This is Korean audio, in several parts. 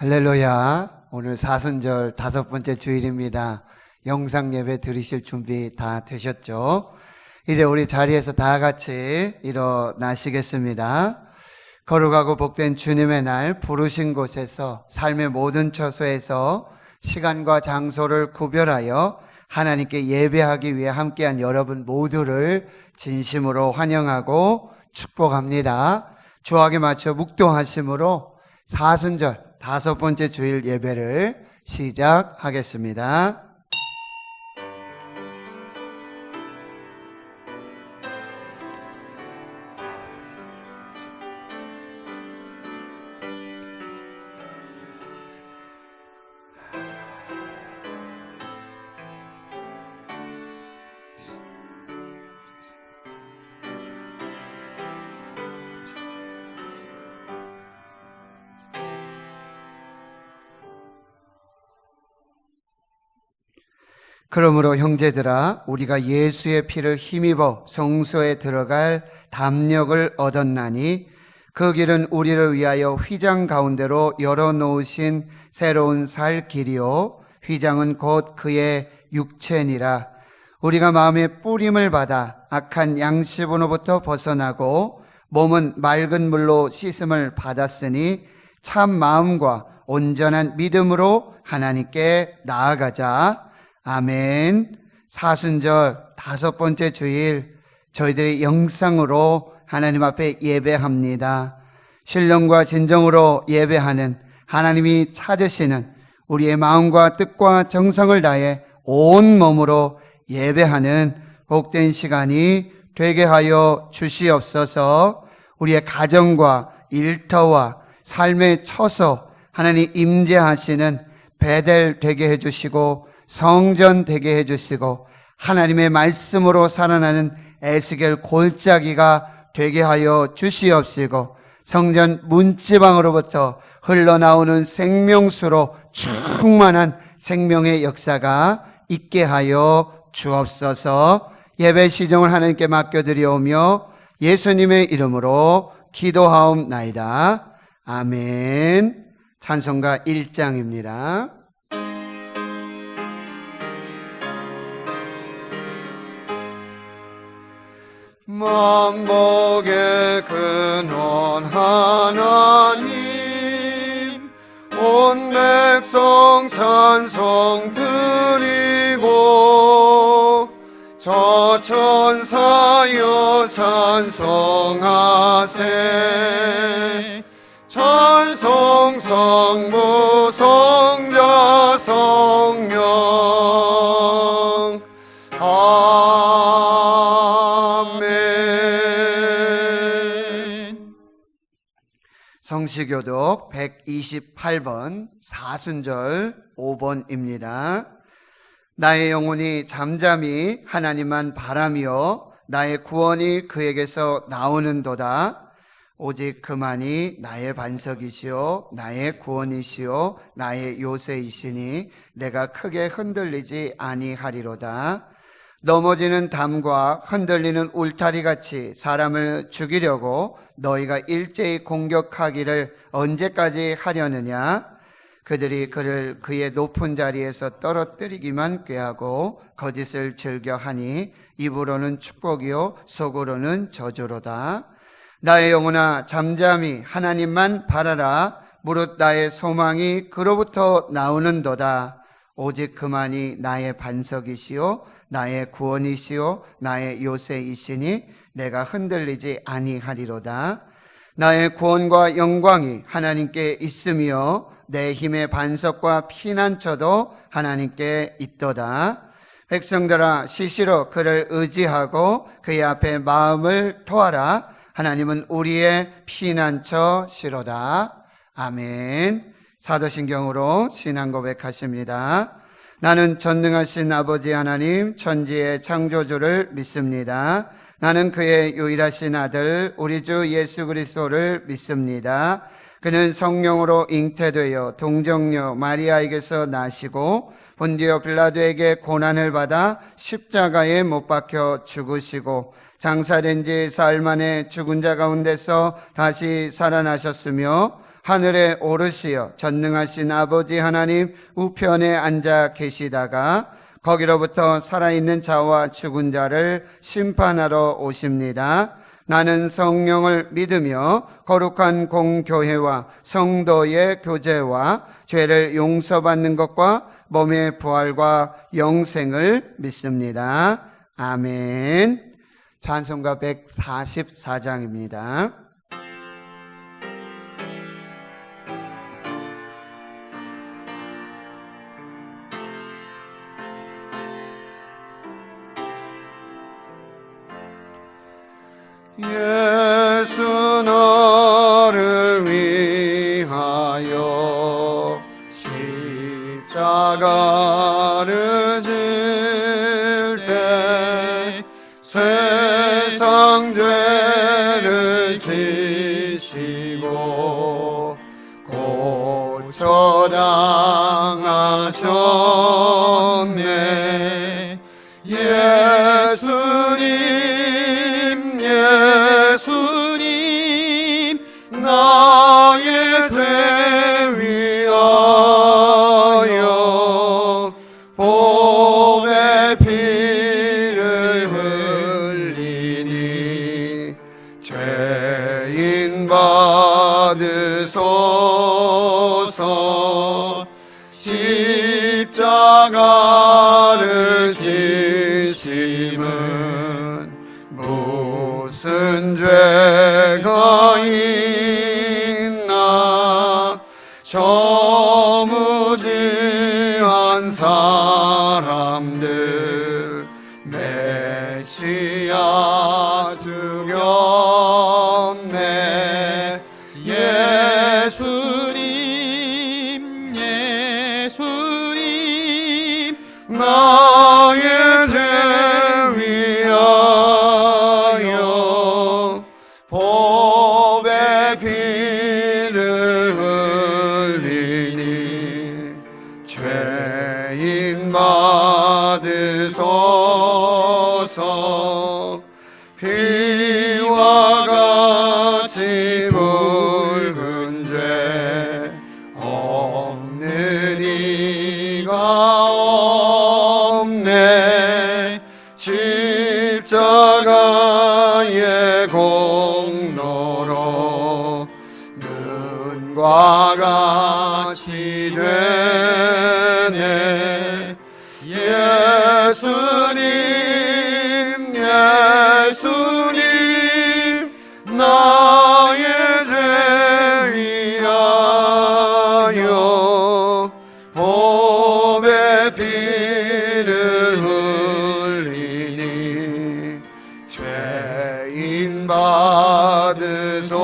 할렐루야. 오늘 사순절 5번째 주일입니다. 영상 예배 드리실 준비 다 되셨죠? 이제 우리 자리에서 다 같이 일어나시겠습니다. 거룩하고 복된 주님의 날, 부르신 곳에서 삶의 모든 처소에서 시간과 장소를 구별하여 하나님께 예배하기 위해 함께한 여러분 모두를 진심으로 환영하고 축복합니다. 주악에 맞춰 묵도하심으로 사순절 5번째 주일 예배를 시작하겠습니다. 그러므로 형제들아, 우리가 예수의 피를 힘입어 성소에 들어갈 담력을 얻었나니 그 길은 우리를 위하여 휘장 가운데로 열어놓으신 새로운 살 길이요 휘장은 곧 그의 육체니라. 우리가 마음의 뿌림을 받아 악한 양심으로부터 벗어나고 몸은 맑은 물로 씻음을 받았으니 참 마음과 온전한 믿음으로 하나님께 나아가자. 아멘. 사순절 5번째 주일 저희들이 영상으로 하나님 앞에 예배합니다. 신령과 진정으로 예배하는 하나님이 찾으시는 우리의 마음과 뜻과 정성을 다해 온 몸으로 예배하는 복된 시간이 되게 하여 주시옵소서. 우리의 가정과 일터와 삶의 처소 하나님 임재하시는 베델 되게 해주시고 성전 되게 해주시고 하나님의 말씀으로 살아나는 에스겔 골짜기가 되게 하여 주시옵시고 성전 문지방으로부터 흘러나오는 생명수로 충만한 생명의 역사가 있게 하여 주옵소서. 예배 시정을 하나님께 맡겨드리오며 예수님의 이름으로 기도하옵나이다. 아멘. 찬송가 1장입니다. 만복의 근원 하나님 온 백성 찬송 드리고 저 천사여 찬송하세 찬송 성부 성자 성령 성시교독 128번 사순절 5번입니다. 나의 영혼이 잠잠히 하나님만 바라며 나의 구원이 그에게서 나오는도다. 오직 그만이 나의 반석이시요 나의 구원이시요 나의 요새이시니 내가 크게 흔들리지 아니하리로다. 넘어지는 담과 흔들리는 울타리같이 사람을 죽이려고 너희가 일제히 공격하기를 언제까지 하려느냐? 그들이 그를 그의 높은 자리에서 떨어뜨리기만 꾀하고 거짓을 즐겨하니 입으로는 축복이요 속으로는 저주로다. 나의 영혼아 잠잠히 하나님만 바라라. 무릇 나의 소망이 그로부터 나오는도다. 오직 그만이 나의 반석이시요 나의 구원이시요 나의 요새이시니 내가 흔들리지 아니하리로다. 나의 구원과 영광이 하나님께 있으며 내 힘의 반석과 피난처도 하나님께 있도다. 백성들아 시시로 그를 의지하고 그의 앞에 마음을 토하라. 하나님은 우리의 피난처시로다. 아멘. 사도신경으로 신앙 고백하십니다. 나는 전능하신 아버지 하나님 천지의 창조주를 믿습니다. 나는 그의 유일하신 아들 우리 주 예수 그리스도를 믿습니다. 그는 성령으로 잉태되어 동정녀 마리아에게서 나시고 본디오 빌라도에게 고난을 받아 십자가에 못 박혀 죽으시고 장사된 지 사흘 만에 죽은 자 가운데서 다시 살아나셨으며 하늘에 오르시어 전능하신 아버지 하나님 우편에 앉아 계시다가 거기로부터 살아있는 자와 죽은 자를 심판하러 오십니다. 나는 성령을 믿으며 거룩한 공교회와 성도의 교제와 죄를 용서받는 것과 몸의 부활과 영생을 믿습니다. 아멘. 찬송가 144장입니다. 예수 너를 위하여 십자가를 질 때 세상 죄를 지시고 고쳐당하셨네. 예수님 나의 죄 위하여 보배 피를 흘리니 죄인 받으소서. 십자가를 지심은 무슨 죄가 있나. 저무지한 사람들 메시아 죽였네. 예수님 나의 죄 위하여 보배 피를 흘리니 죄인 받으소서. 피와 같이 묽은 죄 없는 이가 없네. 십자가의 공로로 눈과 같이 되네. 예수님 나의 죄 위하여 보배 피를 흘리니 죄인 받으소서.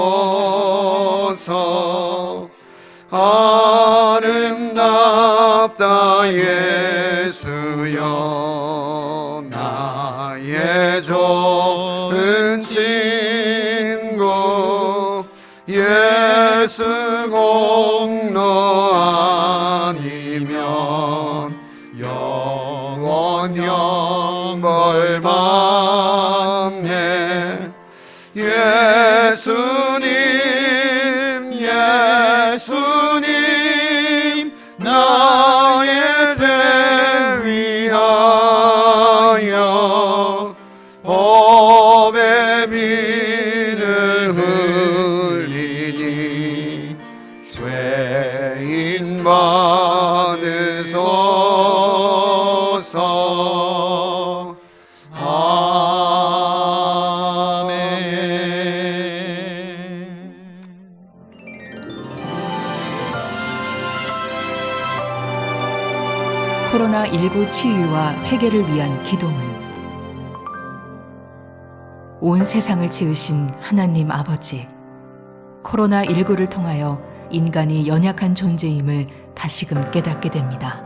아름답다 예수여 나의 좋은 친구. 예수 공로 아니면 영원 영벌 받네. 예수님 나의 죄 위하여 보배 피를 흘리니 죄인 받으소서. 코로나19 치유와 회개를 위한 기도문. 온 세상을 지으신 하나님 아버지, 코로나19를 통하여 인간이 연약한 존재임을 다시금 깨닫게 됩니다.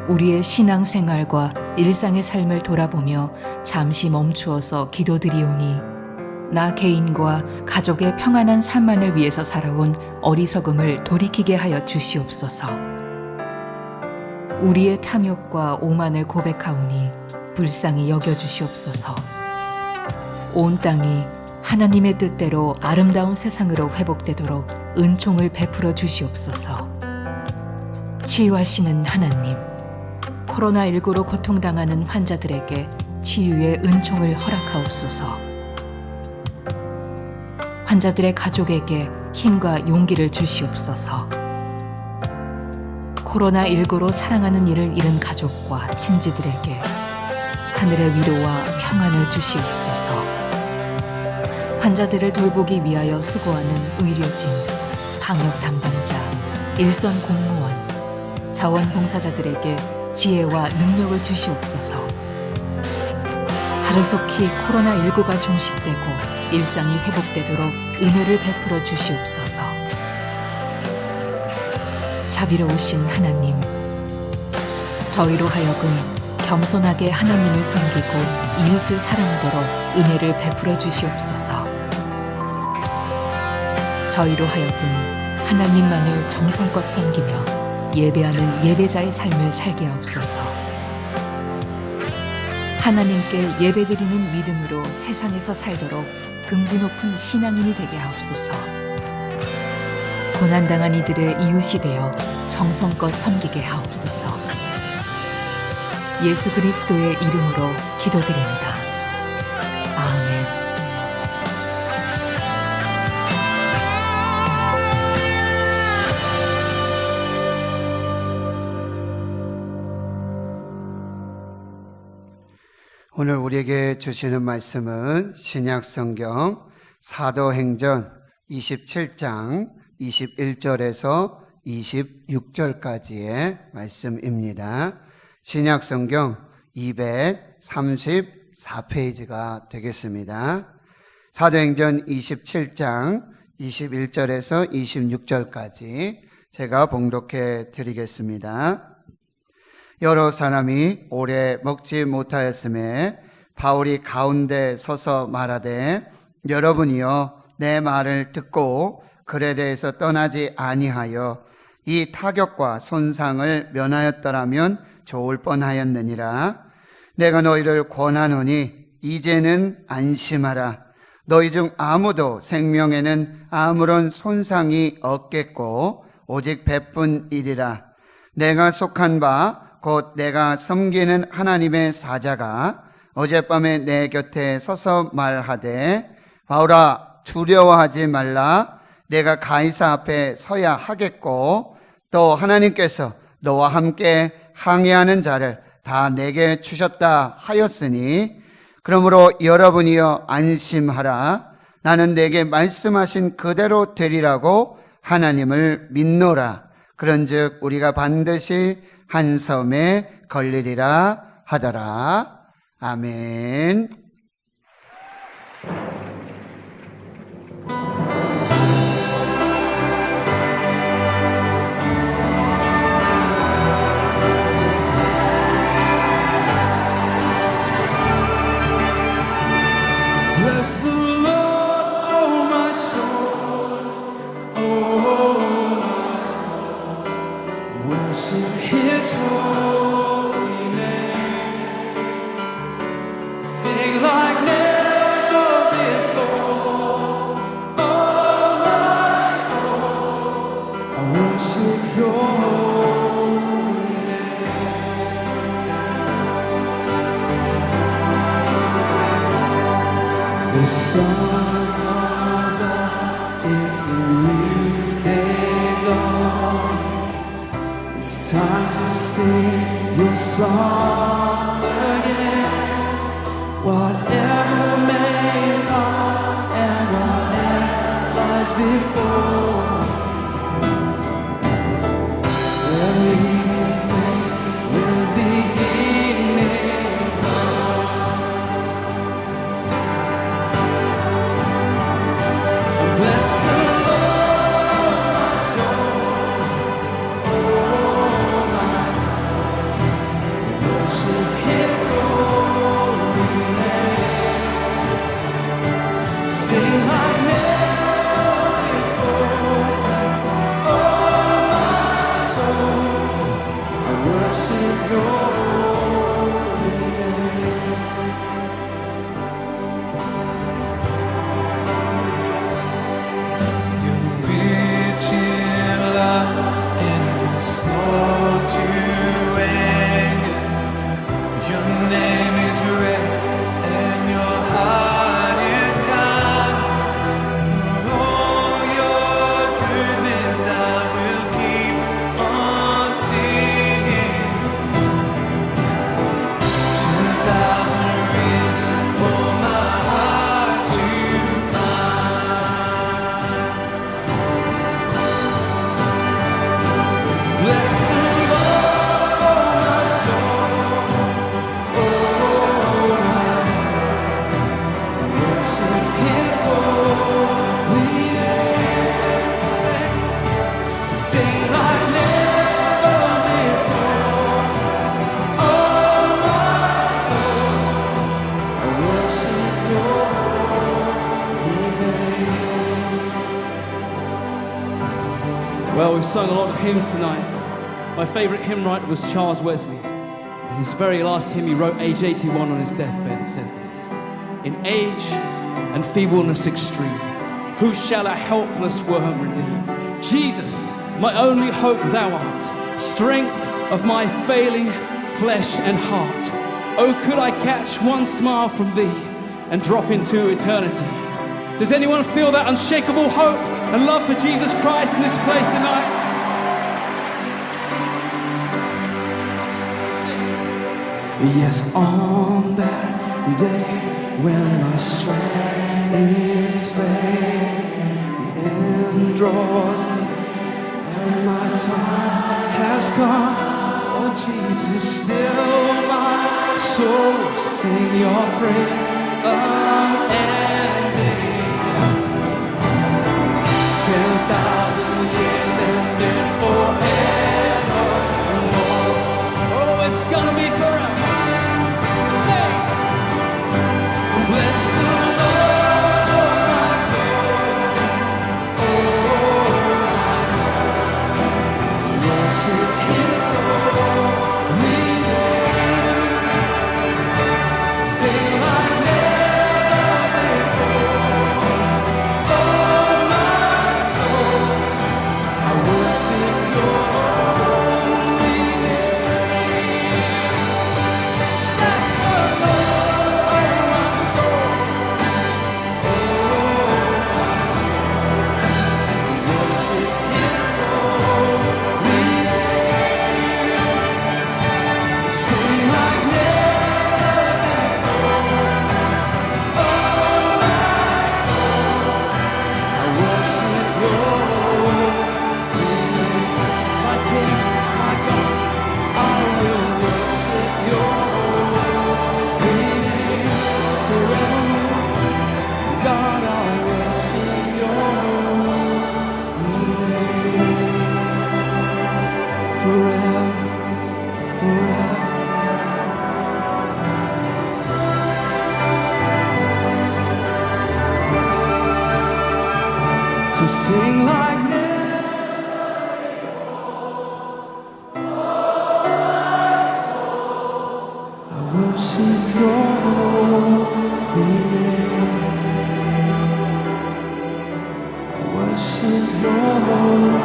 우리의 신앙생활과 일상의 삶을 돌아보며 잠시 멈추어서 기도드리오니 나 개인과 가족의 평안한 삶만을 위해서 살아온 어리석음을 돌이키게 하여 주시옵소서. 우리의 탐욕과 오만을 고백하오니 불쌍히 여겨주시옵소서. 온 땅이 하나님의 뜻대로 아름다운 세상으로 회복되도록 은총을 베풀어 주시옵소서. 치유하시는 하나님, 코로나19로 고통당하는 환자들에게 치유의 은총을 허락하옵소서. 환자들의 가족에게 힘과 용기를 주시옵소서. 코로나19로 사랑하는 이를 잃은 가족과 친지들에게 하늘의 위로와 평안을 주시옵소서. 환자들을 돌보기 위하여 수고하는 의료진, 방역 담당자, 일선 공무원, 자원봉사자들에게 지혜와 능력을 주시옵소서. 하루속히 코로나19가 종식되고 일상이 회복되도록 은혜를 베풀어 주시옵소서. 자비로우신 하나님, 저희로 하여금 겸손하게 하나님을 섬기고 이웃을 사랑하도록 은혜를 베풀어 주시옵소서. 저희로 하여금 하나님만을 정성껏 섬기며 예배하는 예배자의 삶을 살게 하옵소서. 하나님께 예배드리는 믿음으로 세상에서 살도록 긍지 높은 신앙인이 되게 하옵소서. 고난당한 이들의 이웃이 되어 정성껏 섬기게 하옵소서. 예수 그리스도의 이름으로 기도드립니다. 아멘. 오늘 우리에게 주시는 말씀은 신약성경 사도행전 27장 21절에서 26절까지의 말씀입니다. 신약성경 234페이지가 되겠습니다. 사도행전 27장 21절에서 26절까지 제가 봉독해 드리겠습니다. 여러 사람이 오래 먹지 못하였음에 바울이 가운데 서서 말하되 여러분이여 내 말을 듣고 그레데에서 떠나지 아니하여 이 타격과 손상을 면하였더라면 좋을 뻔하였느니라. 내가 너희를 권하노니 이제는 안심하라. 너희 중 아무도 생명에는 아무런 손상이 없겠고 오직 배뿐이리라. 내가 속한 바 곧 내가 섬기는 하나님의 사자가 어젯밤에 내 곁에 서서 말하되 바울아 두려워하지 말라. 내가 가이사 앞에 서야 하겠고 또 하나님께서 너와 함께 항해하는 자를 다 내게 주셨다 하였으니 그러므로 여러분이여 안심하라. 나는 내게 말씀하신 그대로 되리라고 하나님을 믿노라. 그런즉 우리가 반드시 한 섬에 걸리리라 하더라. 아멘. Bless the Lord, oh my soul, oh my soul, worship His holy name, sing like never before, oh my soul, I worship Your holy name. The sun comes up, it's a new day dawn. It's time to sing your song again. Whatever may pass and whatever lies before, let me be saved. Well, we've sung a lot of hymns tonight. My favourite hymn writer was Charles Wesley. In his very last hymn he wrote, age 81, on his deathbed. It says this: in age and feebleness extreme, who shall a helpless worm redeem? Jesus, my only hope thou art, strength of my failing flesh and heart. Oh, could I catch one smile from thee and drop into eternity? Does anyone feel that unshakable hope and love for Jesus Christ in this place tonight? Yes, on that day when my strength is failing, the end draws near and my time has come. Oh Jesus, still my soul will sing your praise unending. 10,000 years and then forevermore. Oh, it's gonna be forever. Say, bless the Lord, oh my soul, oh my soul. Worship His holy name. Sing like never before. Oh my soul, I worship Your holy name. Bless the Lord, oh my soul, oh my soul. Worship His holy name. Sing like never before. Oh my soul, I worship Your holy name. My King, my God, I will worship Your holy name forevermore. God, I worship Your holy name forever, forever. So sing like never before. I worship Your holy name. I worship Your holy,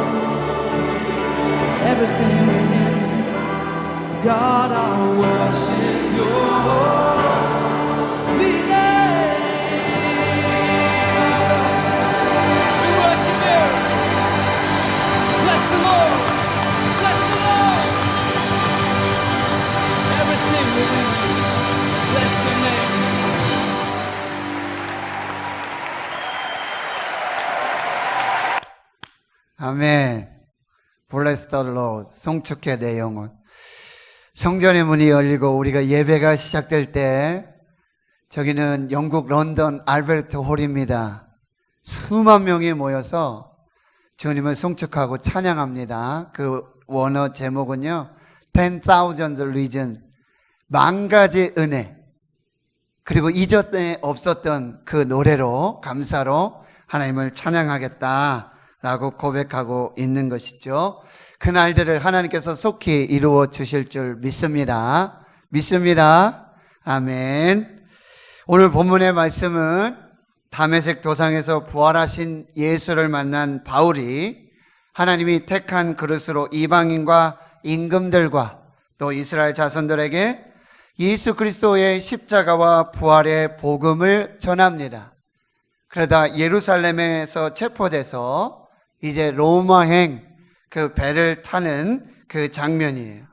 everything within me. God, I worship Your holy name. We worship You. Bless the Lord. Bless the Lord. Everything within me. Bless Your name. 아멘. Bless the Lord. 송축해 내 영혼. 성전의 문이 열리고 우리가 예배가 시작될 때 저기는 영국 런던 알베르트 홀입니다. 수만 명이 모여서 주님을 송축하고 찬양합니다. 그 원어 제목은요, 10,000 reason, 만 가지 은혜. 그리고 이전에 없었던 그 노래로, 감사로 하나님을 찬양하겠다라고 고백하고 있는 것이죠. 그날들을 하나님께서 속히 이루어 주실 줄 믿습니다. 믿습니다. 아멘. 오늘 본문의 말씀은 다메섹 도상에서 부활하신 예수를 만난 바울이 하나님이 택한 그릇으로 이방인과 임금들과 또 이스라엘 자손들에게 예수 그리스도의 십자가와 부활의 복음을 전합니다. 그러다 예루살렘에서 체포돼서 이제 로마행 그 배를 타는 그 장면이에요.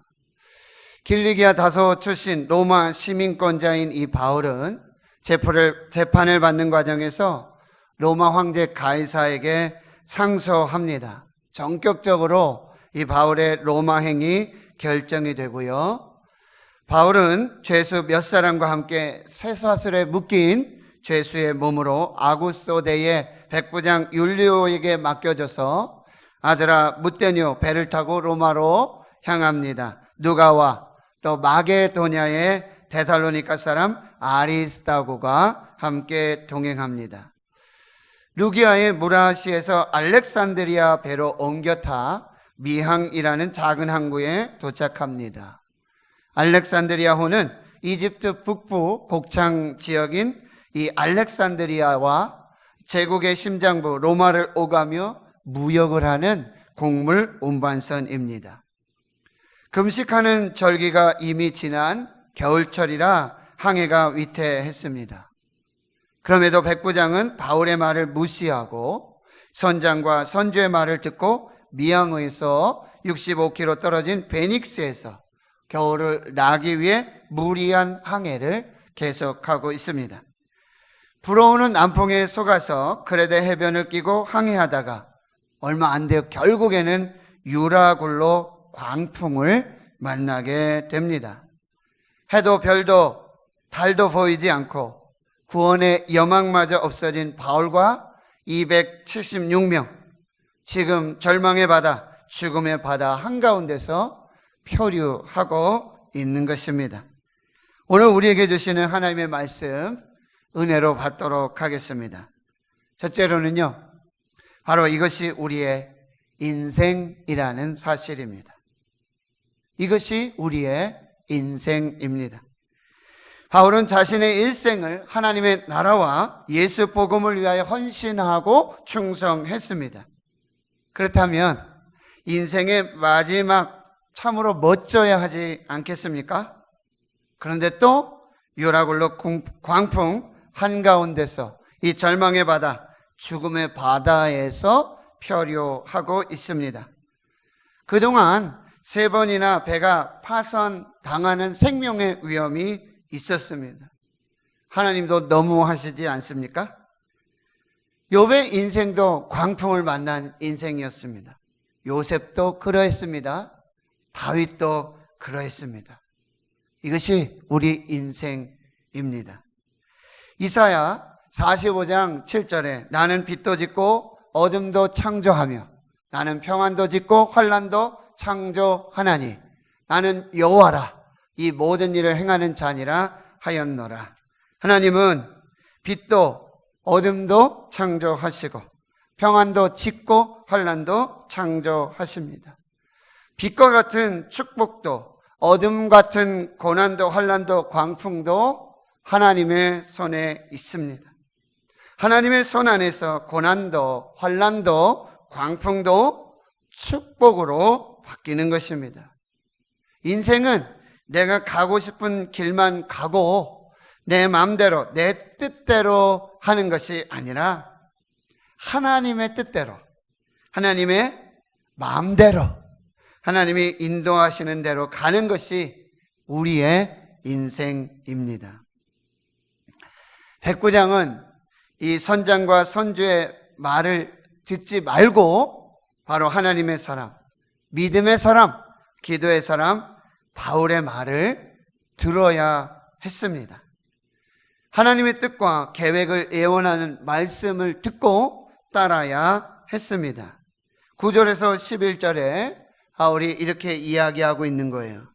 길리기아 다소 출신 로마 시민권자인 이 바울은 재판을 받는 과정에서 로마 황제 가이사에게 상소합니다. 전격적으로 이 바울의 로마행이 결정이 되고요. 바울은 죄수 몇 사람과 함께 쇠사슬에 묶인 죄수의 몸으로 아구스토대의 백부장 율리오에게 맡겨져서 아들아 무떼뇨 배를 타고 로마로 향합니다. 누가와 또 마게도냐의 데살로니가 사람 아리스다고가 함께 동행합니다. 루기아의 무라시에서 알렉산드리아 배로 옮겨 타 미항이라는 작은 항구에 도착합니다. 알렉산드리아호는 이집트 북부 곡창 지역인 이 알렉산드리아와 제국의 심장부 로마를 오가며 무역을 하는 곡물 운반선입니다. 금식하는 절기가 이미 지난 겨울철이라 항해가 위태했습니다. 그럼에도 백부장은 바울의 말을 무시하고 선장과 선주의 말을 듣고 미항에서 65km 떨어진 베닉스에서 겨울을 나기 위해 무리한 항해를 계속하고 있습니다. 불어오는 남풍에 속아서 크레데 해변을 끼고 항해하다가 얼마 안 되어 결국에는 유라굴로 광풍을 만나게 됩니다. 해도 별도 달도 보이지 않고 구원의 여망마저 없어진 바울과 276명, 지금 절망의 바다, 죽음의 바다 한가운데서 표류하고 있는 것입니다. 오늘 우리에게 주시는 하나님의 말씀 은혜로 받도록 하겠습니다. 첫째로는요, 바로 이것이 우리의 인생이라는 사실입니다. 이것이 우리의 인생입니다. 바울은 자신의 일생을 하나님의 나라와 예수 복음을 위하여 헌신하고 충성했습니다. 그렇다면 인생의 마지막 참으로 멋져야 하지 않겠습니까? 그런데 또 유라굴로 광풍 한가운데서 이 절망의 바다, 죽음의 바다에서 표류하고 있습니다. 그동안 3번이나 배가 파손당하는 생명의 위험이 있었습니다. 하나님도 너무하시지 않습니까? 욥의 인생도 광풍을 만난 인생이었습니다. 요셉도 그러했습니다. 다윗도 그러했습니다. 이것이 우리 인생입니다. 이사야 45장 7절에 나는 빛도 짓고 어둠도 창조하며 나는 평안도 짓고 환난도 창조하나니 나는 여호와라 이 모든 일을 행하는 자니라 하였노라. 하나님은 빛도 어둠도 창조하시고 평안도 짓고 환난도 창조하십니다. 빛과 같은 축복도 어둠 같은 고난도 환난도 광풍도 하나님의 손에 있습니다. 하나님의 손 안에서 고난도 환난도 광풍도 축복으로 바뀌는 것입니다. 인생은 내가 가고 싶은 길만 가고 내 마음대로 내 뜻대로 하는 것이 아니라 하나님의 뜻대로 하나님의 마음대로 하나님이 인도하시는 대로 가는 것이 우리의 인생입니다. 백부장은 이 선장과 선주의 말을 듣지 말고 바로 하나님의 사람, 믿음의 사람, 기도의 사람 바울의 말을 들어야 했습니다. 하나님의 뜻과 계획을 예언하는 말씀을 듣고 따라야 했습니다. 9절에서 11절에 바울이 이렇게 이야기하고 있는 거예요.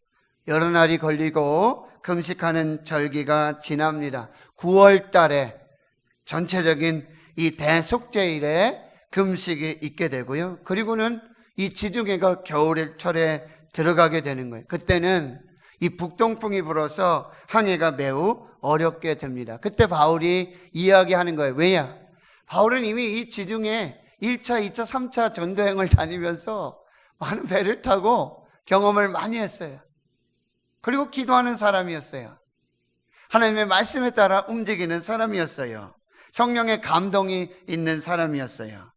여러 날이 걸리고 금식하는 절기가 지납니다. 9월 달에 전체적인 이 대속죄일에 금식이 있게 되고요. 그리고는 이 지중해가 겨울철에 들어가게 되는 거예요. 그때는 이 북동풍이 불어서 항해가 매우 어렵게 됩니다. 그때 바울이 이야기하는 거예요. 왜냐? 바울은 이미 이 지중해 1차, 2차, 3차 전도행을 다니면서 많은 배를 타고 경험을 많이 했어요. 그리고 기도하는 사람이었어요. 하나님의 말씀에 따라 움직이는 사람이었어요. 성령의 감동이 있는 사람이었어요.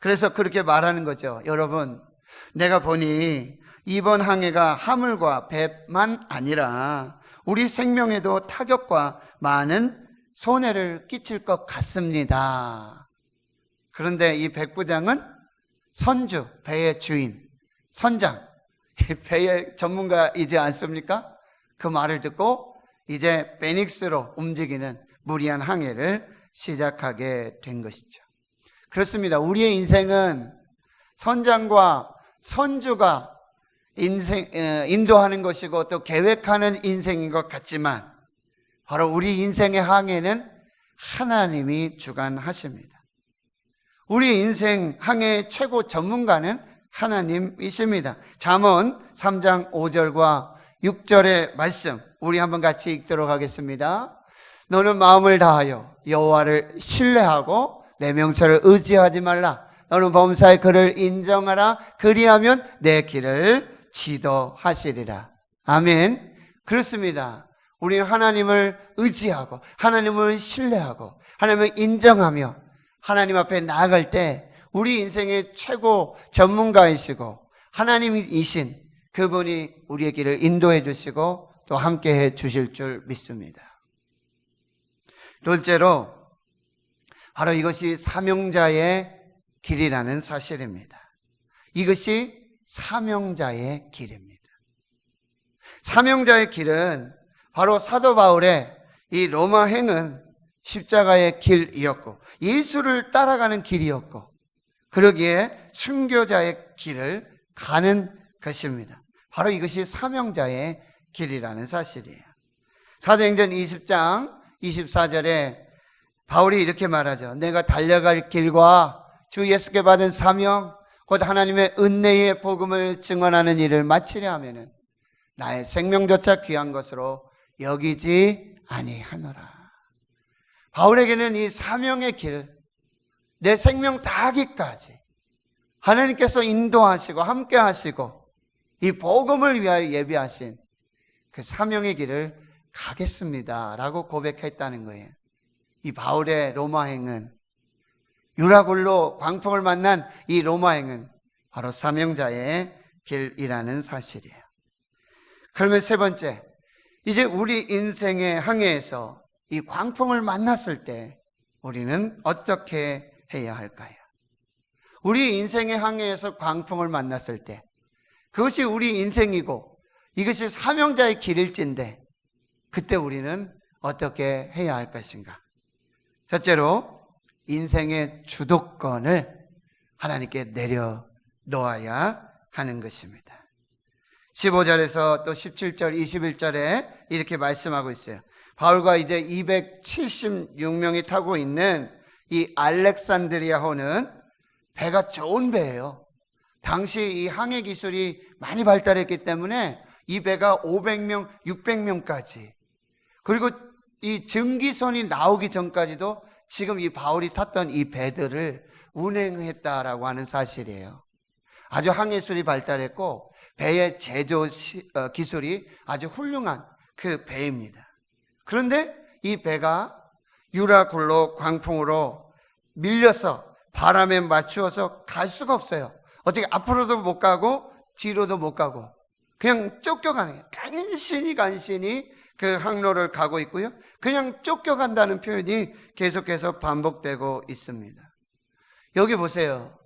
그래서 그렇게 말하는 거죠. 여러분, 내가 보니 이번 항해가 화물과 배만 아니라 우리 생명에도 타격과 많은 손해를 끼칠 것 같습니다. 그런데 이 백부장은 선주, 배의 주인, 선장, 배의 전문가이지 않습니까? 그 말을 듣고 이제 베닉스로 움직이는 무리한 항해를 시작하게 된 것이죠. 그렇습니다. 우리의 인생은 선장과 선주가 인도하는 것이고 또 계획하는 인생인 것 같지만 바로 우리 인생의 항해는 하나님이 주관하십니다. 우리 인생 항해의 최고 전문가는 하나님이십니다. 잠언 3장 5절과 6절의 말씀 우리 한번 같이 읽도록 하겠습니다. 너는 마음을 다하여 여호와를 신뢰하고 내 명철을 의지하지 말라. 너는 범사의 그를 인정하라. 그리하면 내 길을 지도하시리라. 아멘. 그렇습니다. 우리는 하나님을 의지하고 하나님을 신뢰하고 하나님을 인정하며 하나님 앞에 나아갈 때 우리 인생의 최고 전문가이시고 하나님이신 그분이 우리의 길을 인도해 주시고 또 함께해 주실 줄 믿습니다. 둘째로 바로 이것이 사명자의 길이라는 사실입니다. 이것이 사명자의 길입니다. 사명자의 길은 바로 사도 바울의 이 로마행은 십자가의 길이었고 예수를 따라가는 길이었고 그러기에 순교자의 길을 가는 것입니다. 바로 이것이 사명자의 길이라는 사실이에요. 사도행전 20장 24절에 바울이 이렇게 말하죠. 내가 달려갈 길과 주 예수께 받은 사명 곧 하나님의 은혜의 복음을 증언하는 일을 마치려 하면은 나의 생명조차 귀한 것으로 여기지 아니하노라. 바울에게는 이 사명의 길, 내 생명 다하기까지 하나님께서 인도하시고 함께 하시고 이 복음을 위하여 예비하신 그 사명의 길을 가겠습니다 라고 고백했다는 거예요. 이 바울의 로마행은 유라굴로 광풍을 만난 이 로마행은 바로 사명자의 길이라는 사실이에요. 그러면 세 번째, 이제 우리 인생의 항해에서 이 광풍을 만났을 때 우리는 어떻게 해야 할까요? 우리 인생의 항해에서 광풍을 만났을 때 그것이 우리 인생이고 이것이 사명자의 길일진데 그때 우리는 어떻게 해야 할 것인가? 첫째로 인생의 주도권을 하나님께 내려놓아야 하는 것입니다. 15절에서 또 17절, 21절에 이렇게 말씀하고 있어요. 바울과 이제 276명이 타고 있는 이 알렉산드리아호는 배가 좋은 배예요. 당시 이 항해 기술이 많이 발달했기 때문에 이 배가 500명, 600명까지 그리고 이 증기선이 나오기 전까지도 지금 이 바울이 탔던 이 배들을 운행했다라고 하는 사실이에요. 아주 항해술이 발달했고 배의 제조 기술이 아주 훌륭한 그 배입니다. 그런데 이 배가 유라굴로 광풍으로 밀려서 바람에 맞추어서 갈 수가 없어요. 어떻게 앞으로도 못 가고 뒤로도 못 가고 그냥 쫓겨가는 거예요. 간신히 그 항로를 가고 있고요. 그냥 쫓겨간다는 표현이 계속해서 반복되고 있습니다. 여기 보세요.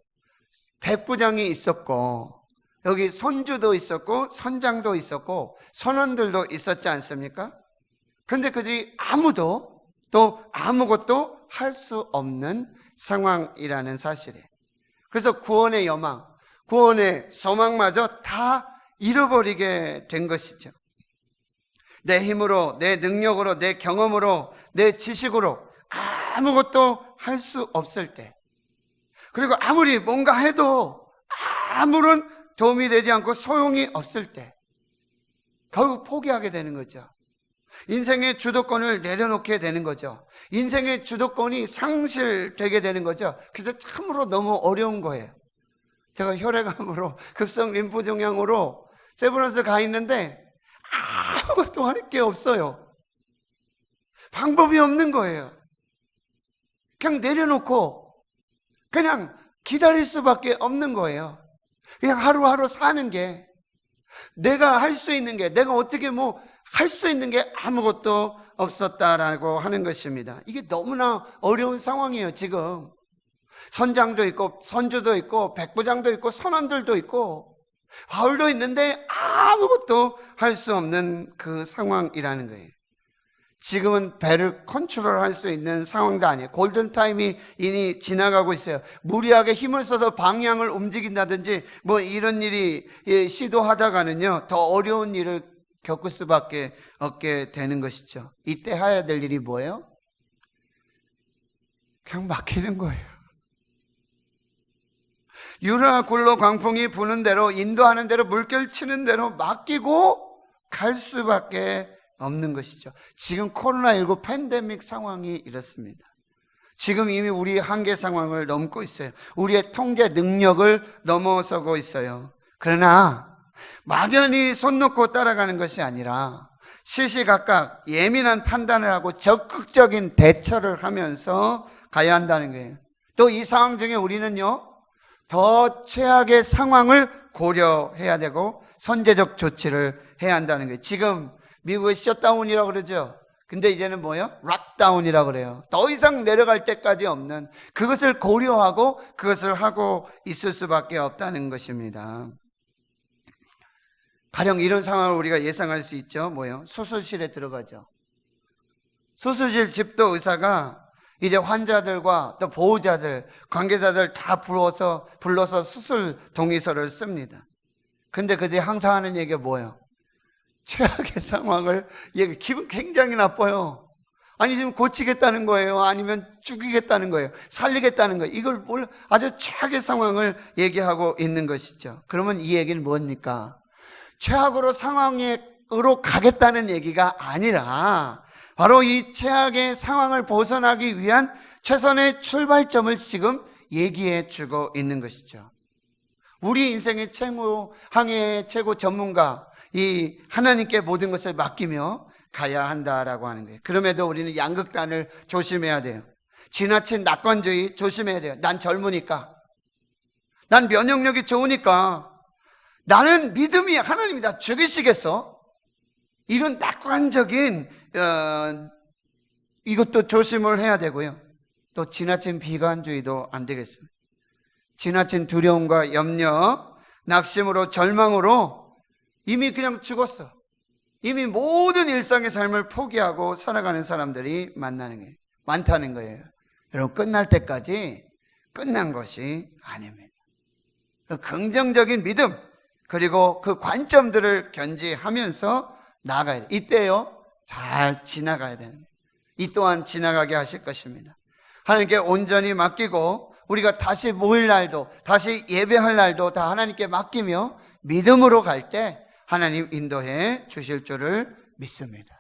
백부장이 있었고 여기 선주도 있었고 선장도 있었고 선원들도 있었지 않습니까? 그런데 그들이 아무도 또 아무것도 할 수 없는 상황이라는 사실이에요. 그래서 구원의 여망, 구원의 소망마저 다 잃어버리게 된 것이죠. 내 힘으로, 내 능력으로, 내 경험으로, 내 지식으로 아무것도 할 수 없을 때 그리고 아무리 뭔가 해도 아무런 도움이 되지 않고 소용이 없을 때 결국 포기하게 되는 거죠. 인생의 주도권을 내려놓게 되는 거죠. 인생의 주도권이 상실되게 되는 거죠. 그래서 참으로 너무 어려운 거예요. 제가 혈액암으로 급성 림프 종양으로 세브란스 가 있는데 아무것도 할 게 없어요. 방법이 없는 거예요. 그냥 내려놓고 그냥 기다릴 수밖에 없는 거예요. 그냥 하루하루 사는 게 내가 할 수 있는 게 내가 어떻게 뭐 할 수 있는 게 아무것도 없었다라고 하는 것입니다. 이게 너무나 어려운 상황이에요. 지금 선장도 있고 선주도 있고 백부장도 있고 선원들도 있고 바울도 있는데 아무것도 할 수 없는 그 상황이라는 거예요. 지금은 배를 컨트롤할 수 있는 상황도 아니에요. 골든타임이 이미 지나가고 있어요. 무리하게 힘을 써서 방향을 움직인다든지 뭐 이런 일이 시도하다가는요 더 어려운 일을 겪을 수밖에 없게 되는 것이죠. 이때 해야 될 일이 뭐예요? 그냥 맡기는 거예요. 유라 굴로 광풍이 부는 대로, 인도하는 대로, 물결 치는 대로 맡기고 갈 수밖에 없는 것이죠. 지금 코로나19 팬데믹 상황이 이렇습니다. 지금 이미 우리 한계 상황을 넘고 있어요. 우리의 통제 능력을 넘어서고 있어요. 그러나 막연히 손 놓고 따라가는 것이 아니라 시시각각 예민한 판단을 하고 적극적인 대처를 하면서 가야 한다는 거예요. 또 이 상황 중에 우리는요, 더 최악의 상황을 고려해야 되고 선제적 조치를 해야 한다는 거예요. 지금 미국의 셧다운이라고 그러죠. 근데 이제는 뭐예요? 락다운이라고 그래요. 더 이상 내려갈 때까지 없는, 그것을 고려하고 그것을 하고 있을 수밖에 없다는 것입니다. 가령 이런 상황을 우리가 예상할 수 있죠. 뭐예요? 수술실에 들어가죠. 수술실 집도 의사가 이제 환자들과 또 보호자들, 관계자들 다 불러서 수술 동의서를 씁니다. 근데 그들이 항상 하는 얘기가 뭐예요? 최악의 상황을 기분 굉장히 나빠요. 아니 지금 고치겠다는 거예요? 아니면 죽이겠다는 거예요? 살리겠다는 거예요? 이걸 아주 최악의 상황을 얘기하고 있는 것이죠. 그러면 이 얘기는 뭡니까? 최악으로 상황으로 가겠다는 얘기가 아니라 바로 이 최악의 상황을 벗어나기 위한 최선의 출발점을 지금 얘기해 주고 있는 것이죠. 우리 인생의 항해의 최고 전문가, 이 하나님께 모든 것을 맡기며 가야 한다라고 하는 거예요. 그럼에도 우리는 양극단을 조심해야 돼요. 지나친 낙관주의 조심해야 돼요. 난 젊으니까, 난 면역력이 좋으니까, 나는 믿음이 하나님이 나 죽이시겠어? 이런 낙관적인 이것도 조심을 해야 되고요. 또 지나친 비관주의도 안 되겠습니다. 지나친 두려움과 염려, 낙심으로 절망으로 이미 그냥 죽었어. 이미 모든 일상의 삶을 포기하고 살아가는 사람들이 많다는 거예요. 여러분, 끝날 때까지 끝난 것이 아닙니다. 긍정적인 믿음, 그리고 그 관점들을 견지하면서 나아가야 돼요. 이때요, 잘 지나가야 되는 거예요. 이 또한 지나가게 하실 것입니다. 하나님께 온전히 맡기고 우리가 다시 모일 날도, 다시 예배할 날도 다 하나님께 맡기며 믿음으로 갈 때 하나님 인도해 주실 줄을 믿습니다.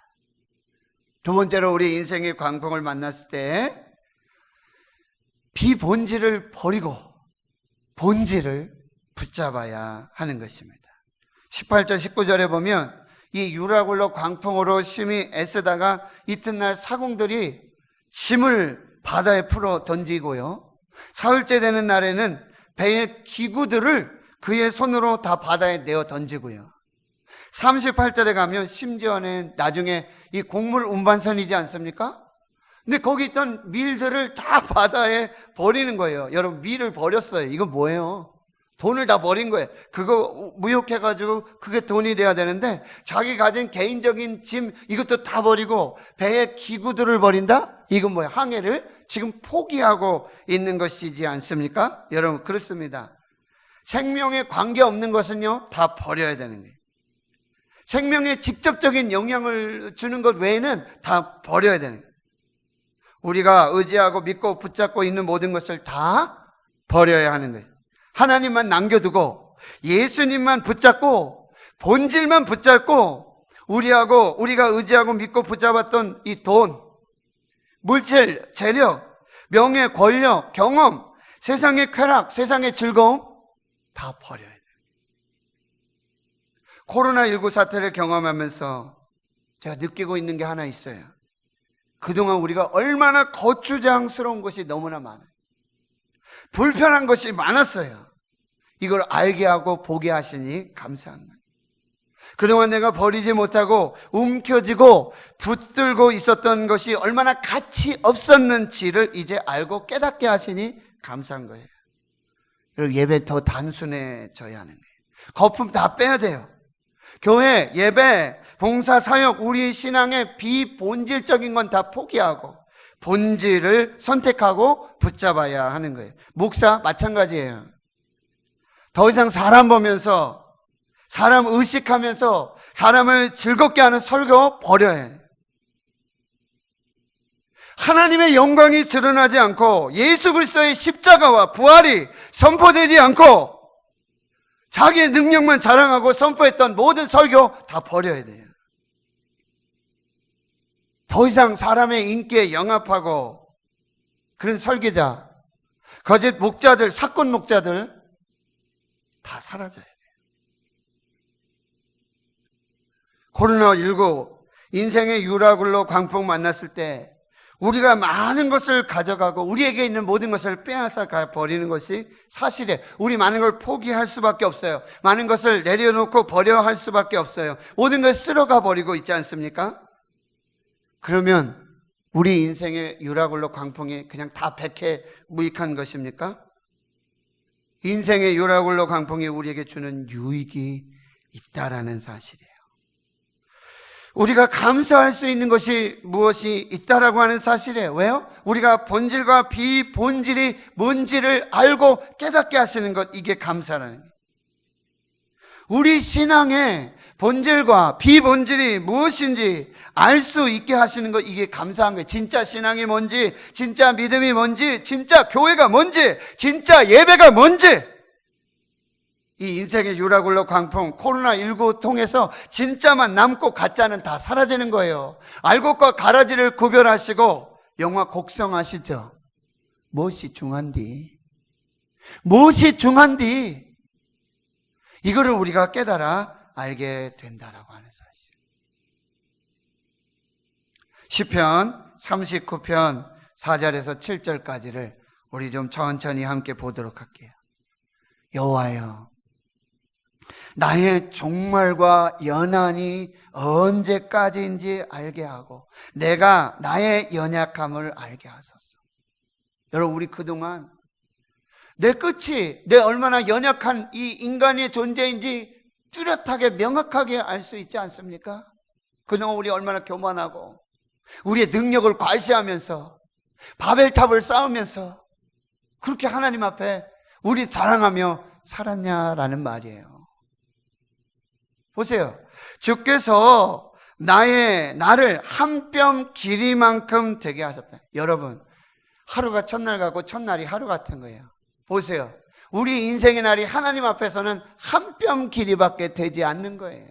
두 번째로 우리 인생의 광풍을 만났을 때 비본질을 버리고 본질을 붙잡아야 하는 것입니다. 18절 19절에 보면 이 유라굴로 광풍으로 심히 애쓰다가 이튿날 사공들이 짐을 바다에 풀어 던지고요, 사흘째 되는 날에는 배의 기구들을 그의 손으로 다 바다에 내어 던지고요, 38절에 가면 심지어는 나중에 이 곡물 운반선이지 않습니까? 근데 거기 있던 밀들을 다 바다에 버리는 거예요. 여러분, 밀을 버렸어요. 이거 뭐예요? 돈을 다 버린 거예요. 그거 무역해가지고 그게 돈이 돼야 되는데 자기 가진 개인적인 짐 이것도 다 버리고 배의 기구들을 버린다? 이건 뭐예요? 항해를 지금 포기하고 있는 것이지 않습니까? 여러분, 그렇습니다. 생명에 관계없는 것은요, 다 버려야 되는 거예요. 생명에 직접적인 영향을 주는 것 외에는 다 버려야 되는 거예요. 우리가 의지하고 믿고 붙잡고 있는 모든 것을 다 버려야 하는 거예요. 하나님만 남겨두고 예수님만 붙잡고 본질만 붙잡고 우리가 의지하고 믿고 붙잡았던 이 돈, 물질, 재력, 명예, 권력, 경험, 세상의 쾌락, 세상의 즐거움 다 버려야 돼요. 코로나19 사태를 경험하면서 제가 느끼고 있는 게 하나 있어요. 그동안 우리가 얼마나 거추장스러운 것이 너무나 많아요. 불편한 것이 많았어요. 이걸 알게 하고 보게 하시니 감사한 거예요. 그동안 내가 버리지 못하고 움켜쥐고 붙들고 있었던 것이 얼마나 가치 없었는지를 이제 알고 깨닫게 하시니 감사한 거예요. 여러분, 예배 더 단순해져야 하는 거예요. 거품 다 빼야 돼요. 교회, 예배, 봉사, 사역, 우리 신앙의 비본질적인 건 다 포기하고 본질을 선택하고 붙잡아야 하는 거예요. 목사 마찬가지예요. 더 이상 사람 보면서, 사람 의식하면서 사람을 즐겁게 하는 설교 버려야 해요. 하나님의 영광이 드러나지 않고 예수 그리스도의 십자가와 부활이 선포되지 않고 자기의 능력만 자랑하고 선포했던 모든 설교 다 버려야 돼요. 더 이상 사람의 인기에 영합하고 그런 설계자, 거짓 목자들, 사건 목자들 다 사라져야 돼요. 코로나19 인생의 유라굴로 광풍 만났을 때 우리가 많은 것을 가져가고 우리에게 있는 모든 것을 빼앗아 버리는 것이 사실이에요. 우리 많은 걸 포기할 수밖에 없어요. 많은 것을 내려놓고 버려야 할 수밖에 없어요. 모든 걸 쓸어가 버리고 있지 않습니까? 그러면 우리 인생의 유라굴로 광풍이 그냥 다 백해 무익한 것입니까? 인생의 유라굴로 광풍이 우리에게 주는 유익이 있다라는 사실이에요. 우리가 감사할 수 있는 것이 무엇이 있다라고 하는 사실이에요. 왜요? 우리가 본질과 비본질이 뭔지를 알고 깨닫게 하시는 것, 이게 감사라는 거예요. 우리 신앙의 본질과 비본질이 무엇인지 알 수 있게 하시는 것, 이게 감사한 거예요. 진짜 신앙이 뭔지, 진짜 믿음이 뭔지, 진짜 교회가 뭔지, 진짜 예배가 뭔지. 이 인생의 유라굴로 광풍, 코로나19 통해서 진짜만 남고 가짜는 다 사라지는 거예요. 알곡과 가라지를 구별하시고 영화 곡성 아시죠? 무엇이 중한디? 무엇이 중한디? 이거를 우리가 깨달아 알게 된다라고 하는 사실. 시편 39편 4절에서 7절까지를 우리 좀 천천히 함께 보도록 할게요. 여호와여, 나의 종말과 연한이 언제까지인지 알게 하고 내가 나의 연약함을 알게 하소서. 여러분, 우리 그동안 내 끝이, 내 얼마나 연약한 이 인간의 존재인지 뚜렷하게 명확하게 알 수 있지 않습니까? 그동안 우리 얼마나 교만하고 우리의 능력을 과시하면서 바벨탑을 쌓으면서 그렇게 하나님 앞에 우리 자랑하며 살았냐라는 말이에요. 보세요. 주께서 나를 한 뼘 길이만큼 되게 하셨다. 여러분, 하루가 첫날 같고 첫날이 하루 같은 거예요. 보세요. 우리 인생의 날이 하나님 앞에서는 한 뼘 길이밖에 되지 않는 거예요.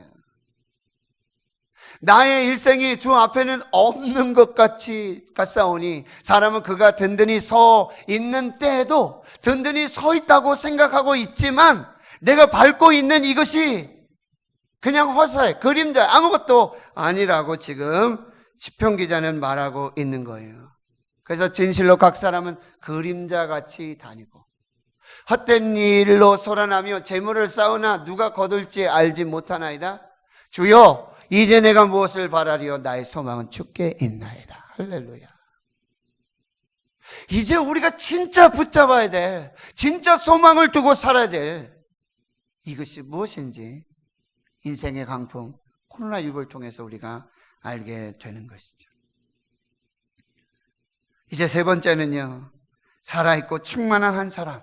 나의 일생이 주 앞에는 없는 것 같이 같사오니 사람은 그가 든든히 서 있는 때에도 든든히 서 있다고 생각하고 있지만 내가 밟고 있는 이것이 그냥 허사에 그림자 아무것도 아니라고 지금 시편 기자는 말하고 있는 거예요. 그래서 진실로 각 사람은 그림자같이 다니고 헛된 일로 소란하며 재물을 쌓으나 누가 거둘지 알지 못하나이다. 주여, 이제 내가 무엇을 바라리요? 나의 소망은 주께 있나이다. 할렐루야. 이제 우리가 진짜 붙잡아야 될, 진짜 소망을 두고 살아야 될 이것이 무엇인지 인생의 강풍, 코로나19를 통해서 우리가 알게 되는 것이죠. 이제 세 번째는요, 살아있고 충만한 한 사람,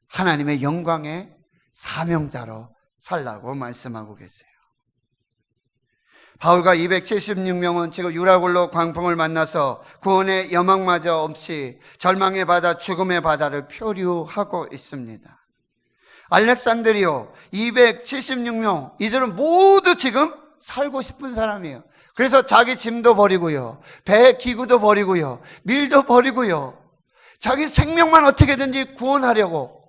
하나님의 영광의 사명자로 살라고 말씀하고 계세요. 바울과 276명은 지금 유라굴로 광풍을 만나서 구원의 여망마저 없이 절망의 바다, 죽음의 바다를 표류하고 있습니다. 알렉산드리오 276명, 이들은 모두 지금 살고 싶은 사람이에요. 그래서 자기 짐도 버리고요, 배 기구도 버리고요, 밀도 버리고요, 자기 생명만 어떻게든지 구원하려고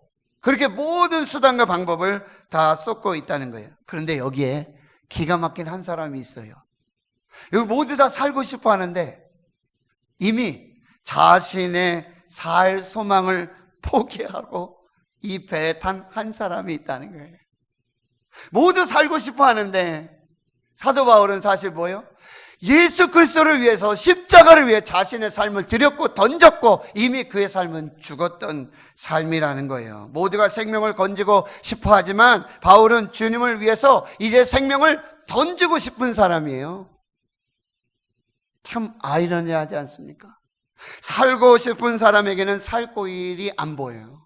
그렇게 모든 수단과 방법을 다 쏟고 있다는 거예요. 그런데 여기에 기가 막힌 한 사람이 있어요. 여기 모두 다 살고 싶어 하는데 이미 자신의 살 소망을 포기하고 이 배에 탄 한 사람이 있다는 거예요. 모두 살고 싶어 하는데 사도 바울은 사실 뭐예요? 예수 그리스도를 위해서, 십자가를 위해 자신의 삶을 드렸고 던졌고 이미 그의 삶은 죽었던 삶이라는 거예요. 모두가 생명을 건지고 싶어 하지만 바울은 주님을 위해서 이제 생명을 던지고 싶은 사람이에요. 참 아이러니하지 않습니까? 살고 싶은 사람에게는 살 길이 안 보여요.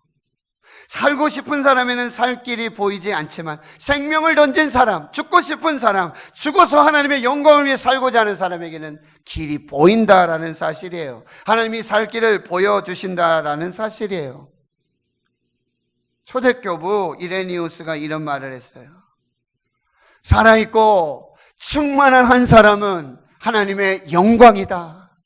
살고 싶은 사람에는 살 길이 보이지 않지만 생명을 던진 사람, 죽고 싶은 사람, 죽어서 하나님의 영광을 위해 살고자 하는 사람에게는 길이 보인다라는 사실이에요. 하나님이 살 길을 보여주신다라는 사실이에요. 초대교부 이레니우스가 이런 말을 했어요. 살아있고 충만한 한 사람은 하나님의 영광이다.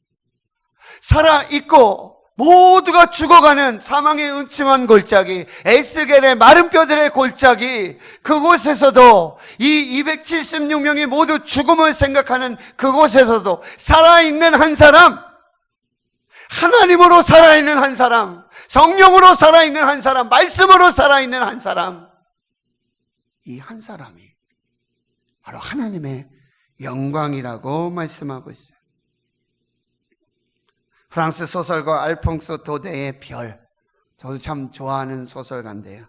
살아있고 모두가 죽어가는 사망의 음침한 골짜기, 에스겔의 마른 뼈들의 골짜기, 그곳에서도 이 276명이 모두 죽음을 생각하는 그곳에서도 살아있는 한 사람, 하나님으로 살아있는 한 사람, 성령으로 살아있는 한 사람, 말씀으로 살아있는 한 사람, 이 한 사람이 바로 하나님의 영광이라고 말씀하고 있어요. 프랑스 소설가 알퐁소 도데의 별, 저도 참 좋아하는 소설가인데요.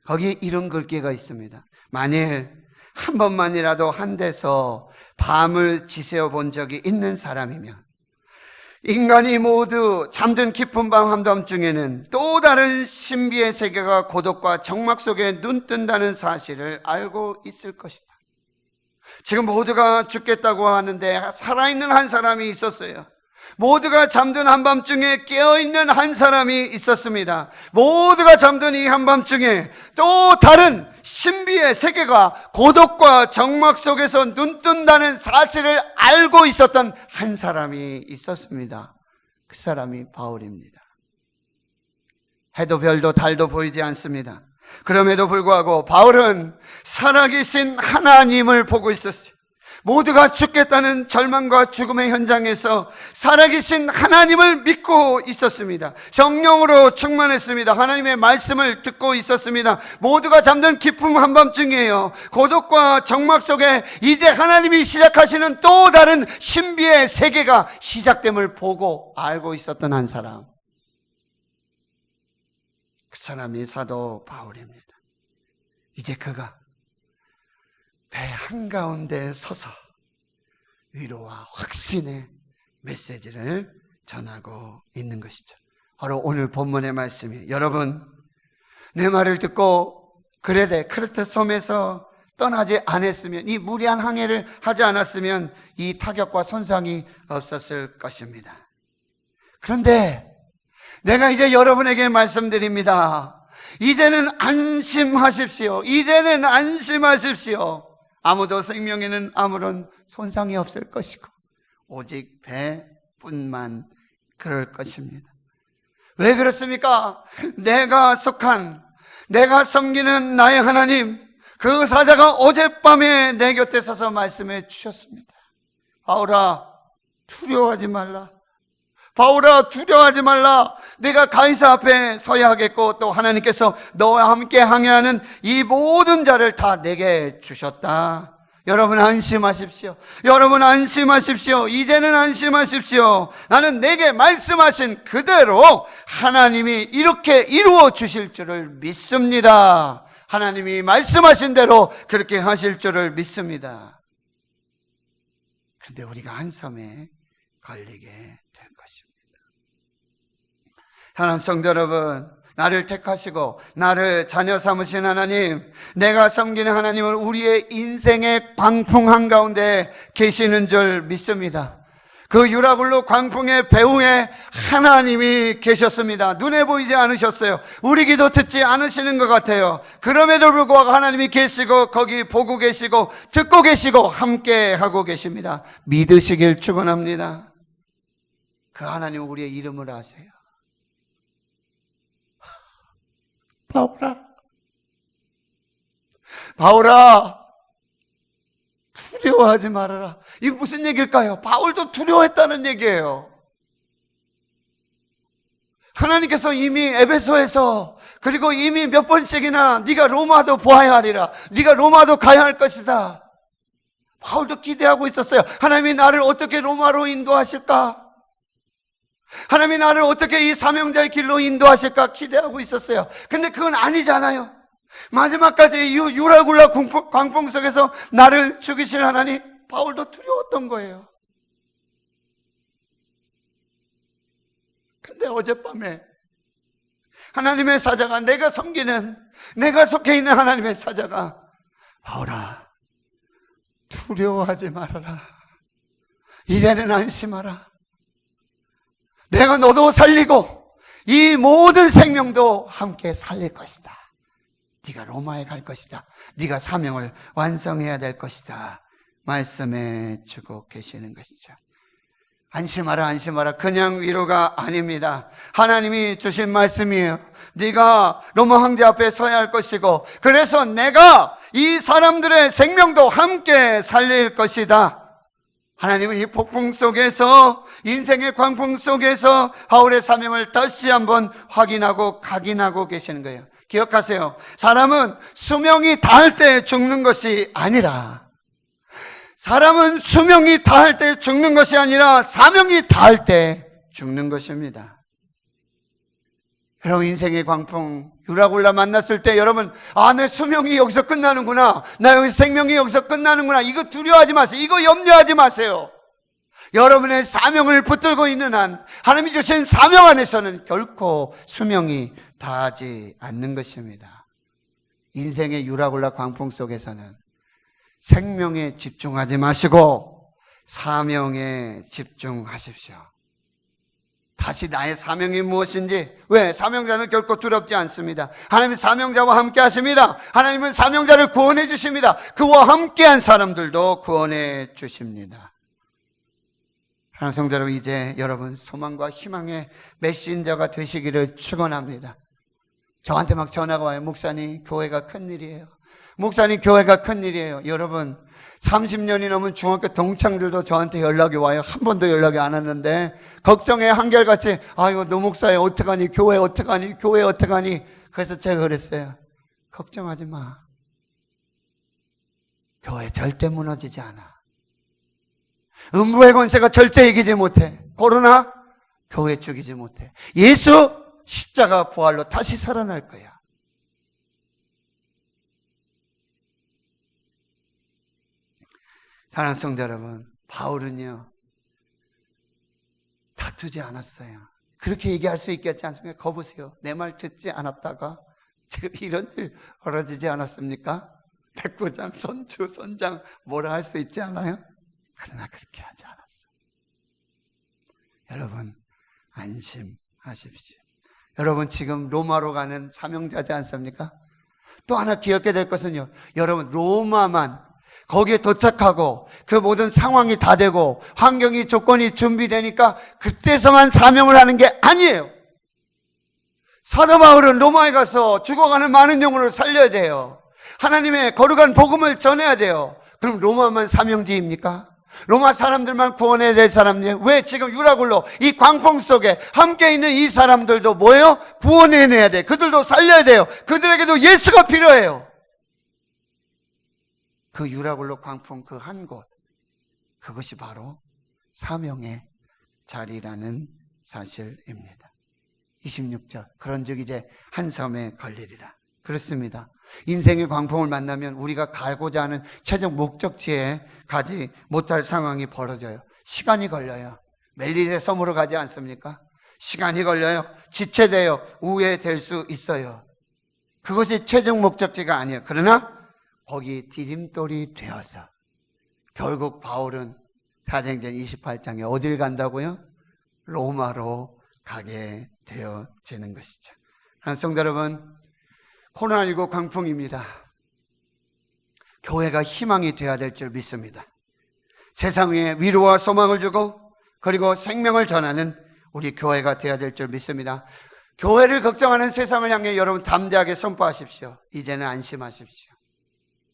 거기에 이런 글귀가 있습니다. 만일 한 번만이라도 한 데서 밤을 지새워 본 적이 있는 사람이면 인간이 모두 잠든 깊은 밤 한밤중에는 또 다른 신비의 세계가 고독과 정막 속에 눈 뜬다는 사실을 알고 있을 것이다. 지금 모두가 죽겠다고 하는데 살아있는 한 사람이 있었어요. 모두가 잠든 한밤중에 깨어있는 한 사람이 있었습니다. 모두가 잠든 이 한밤중에 또 다른 신비의 세계가 고독과 정막 속에서 눈 뜬다는 사실을 알고 있었던 한 사람이 있었습니다. 그 사람이 바울입니다. 해도 별도 달도 보이지 않습니다. 그럼에도 불구하고 바울은 살아계신 하나님을 보고 있었어요. 모두가 죽겠다는 절망과 죽음의 현장에서 살아계신 하나님을 믿고 있었습니다. 성령으로 충만했습니다. 하나님의 말씀을 듣고 있었습니다. 모두가 잠든 깊은 한밤중이에요. 고독과 정막 속에 이제 하나님이 시작하시는 또 다른 신비의 세계가 시작됨을 보고 알고 있었던 한 사람, 그 사람이 사도 바울입니다. 이제 그가 배 한가운데 서서 위로와 확신의 메시지를 전하고 있는 것이죠. 바로 오늘 본문의 말씀이에요. 여러분, 내 말을 듣고 크레테 섬에서 떠나지 않았으면, 이 무리한 항해를 하지 않았으면 이 타격과 손상이 없었을 것입니다. 그런데 내가 이제 여러분에게 말씀드립니다. 이제는 안심하십시오. 이제는 안심하십시오. 아무도 생명에는 아무런 손상이 없을 것이고 오직 배뿐만 그럴 것입니다. 왜 그렇습니까? 내가 섬기는 나의 하나님, 그 사자가 어젯밤에 내 곁에 서서 말씀해 주셨습니다. 바울아, 두려워하지 말라. 바울아, 두려워하지 말라. 내가 가이사 앞에 서야 하겠고 또 하나님께서 너와 함께 항해하는 이 모든 자를 다 내게 주셨다. 여러분 안심하십시오. 여러분 안심하십시오. 이제는 안심하십시오. 나는 내게 말씀하신 그대로 하나님이 이렇게 이루어 주실 줄을 믿습니다. 하나님이 말씀하신 대로 그렇게 하실 줄을 믿습니다. 그런데 우리가 한섬에 걸리게 될 것입니다. 사랑하는 성도 여러분, 나를 택하시고 나를 자녀 삼으신 하나님, 내가 섬기는 하나님을 우리의 인생의 광풍 한가운데 계시는 줄 믿습니다. 그 유라굴로 광풍의 배후에 하나님이 계셨습니다. 눈에 보이지 않으셨어요. 우리 기도 듣지 않으시는 것 같아요. 그럼에도 불구하고 하나님이 계시고 거기 보고 계시고 듣고 계시고 함께 하고 계십니다. 믿으시길 축원합니다. 그 하나님은 우리의 이름을 아세요. 바울아, 두려워하지 말아라. 이게 무슨 얘기일까요? 바울도 두려워했다는 얘기예요. 하나님께서 이미 에베소에서, 그리고 이미 몇 번씩이나 네가 로마도 보아야 하리라, 네가 로마도 가야 할 것이다. 바울도 기대하고 있었어요. 하나님이 나를 어떻게 로마로 인도하실까? 하나님이 나를 어떻게 이 사명자의 길로 인도하실까 기대하고 있었어요. 근데 그건 아니잖아요. 마지막까지 유라굴라 광풍 속에서 나를 죽이실 하나님, 바울도 두려웠던 거예요. 근데 어젯밤에 하나님의 사자가, 내가 섬기는, 내가 속해 있는 하나님의 사자가, 바울아, 두려워하지 말아라. 이제는 안심하라. 내가 너도 살리고 이 모든 생명도 함께 살릴 것이다. 네가 로마에 갈 것이다. 네가 사명을 완성해야 될 것이다. 말씀해 주고 계시는 것이죠. 안심하라, 안심하라. 그냥 위로가 아닙니다. 하나님이 주신 말씀이에요. 네가 로마 황제 앞에 서야 할 것이고, 그래서 내가 이 사람들의 생명도 함께 살릴 것이다. 하나님은 이 폭풍 속에서, 인생의 광풍 속에서 바울의 사명을 다시 한번 확인하고 각인하고 계시는 거예요. 기억하세요. 사람은 수명이 닿을 때 죽는 것이 아니라, 사람은 수명이 닿을 때 죽는 것이 아니라 사명이 닿을 때 죽는 것입니다. 여러분, 인생의 광풍, 유라굴라 만났을 때 여러분, 내 수명이 여기서 끝나는구나, 나 여기 생명이 여기서 끝나는구나, 이거 두려워하지 마세요. 이거 염려하지 마세요. 여러분의 사명을 붙들고 있는 한, 하나님이 주신 사명 안에서는 결코 수명이 닿지 않는 것입니다. 인생의 유라굴라 광풍 속에서는 생명에 집중하지 마시고 사명에 집중하십시오. 다시 나의 사명이 무엇인지, 왜? 사명자는 결코 두렵지 않습니다. 하나님은 사명자와 함께 하십니다. 하나님은 사명자를 구원해 주십니다. 그와 함께한 사람들도 구원해 주십니다. 하나님 성도 여러분, 이제 여러분 소망과 희망의 메신저가 되시기를 축원합니다. 저한테 막 전화가 와요. 목사님, 교회가 큰일이에요. 목사님, 교회가 큰일이에요. 여러분, 30년이 넘은 중학교 동창들도 저한테 연락이 와요. 한 번도 연락이 안 왔는데 걱정해 한결같이, 이거 노 목사야 어떡하니, 교회 어떡하니, 교회 어떡하니. 그래서 제가 그랬어요. 걱정하지 마. 교회 절대 무너지지 않아. 음부의 권세가 절대 이기지 못해. 코로나 교회 죽이지 못해. 예수 십자가 부활로 다시 살아날 거야. 사랑하는 성도 여러분, 바울은요 다투지 않았어요. 그렇게 얘기할 수 있겠지 않습니까? 거보세요. 내 말 듣지 않았다가 지금 이런 일 벌어지지 않았습니까? 백부장, 선주, 선장 뭐라 할 수 있지 않아요? 그러나 그렇게 하지 않았어요. 여러분, 안심하십시오. 여러분, 지금 로마로 가는 사명자지 않습니까? 또 하나 기억해야 될 것은요, 여러분, 로마만 거기에 도착하고 그 모든 상황이 다 되고 환경이, 조건이 준비되니까 그때서만 사명을 하는 게 아니에요. 사도 바울은 로마에 가서 죽어가는 많은 영혼을 살려야 돼요. 하나님의 거룩한 복음을 전해야 돼요. 그럼 로마만 사명지입니까? 로마 사람들만 구원해야 될 사람이에요? 왜 지금 유라굴로 이 광풍 속에 함께 있는 이 사람들도 뭐예요? 구원해내야 돼. 그들도 살려야 돼요. 그들에게도 예수가 필요해요. 그 유라굴로 광풍 그 한 곳, 그것이 바로 사명의 자리라는 사실입니다. 26절, 그런즉 이제 한 섬에 걸리리라. 그렇습니다. 인생의 광풍을 만나면 우리가 가고자 하는 최종 목적지에 가지 못할 상황이 벌어져요. 시간이 걸려요. 멜리세 섬으로 가지 않습니까? 시간이 걸려요. 지체돼요. 우회될 수 있어요. 그것이 최종 목적지가 아니에요. 그러나 거기 디딤돌이 되어서 결국 바울은 사도행전 28장에 어딜 간다고요? 로마로 가게 되어지는 것이죠. 성도 여러분, 코로나19 광풍입니다. 교회가 희망이 되어야 될 줄 믿습니다. 세상에 위로와 소망을 주고 그리고 생명을 전하는 우리 교회가 되어야 될 줄 믿습니다. 교회를 걱정하는 세상을 향해 여러분 담대하게 선포하십시오. 이제는 안심하십시오.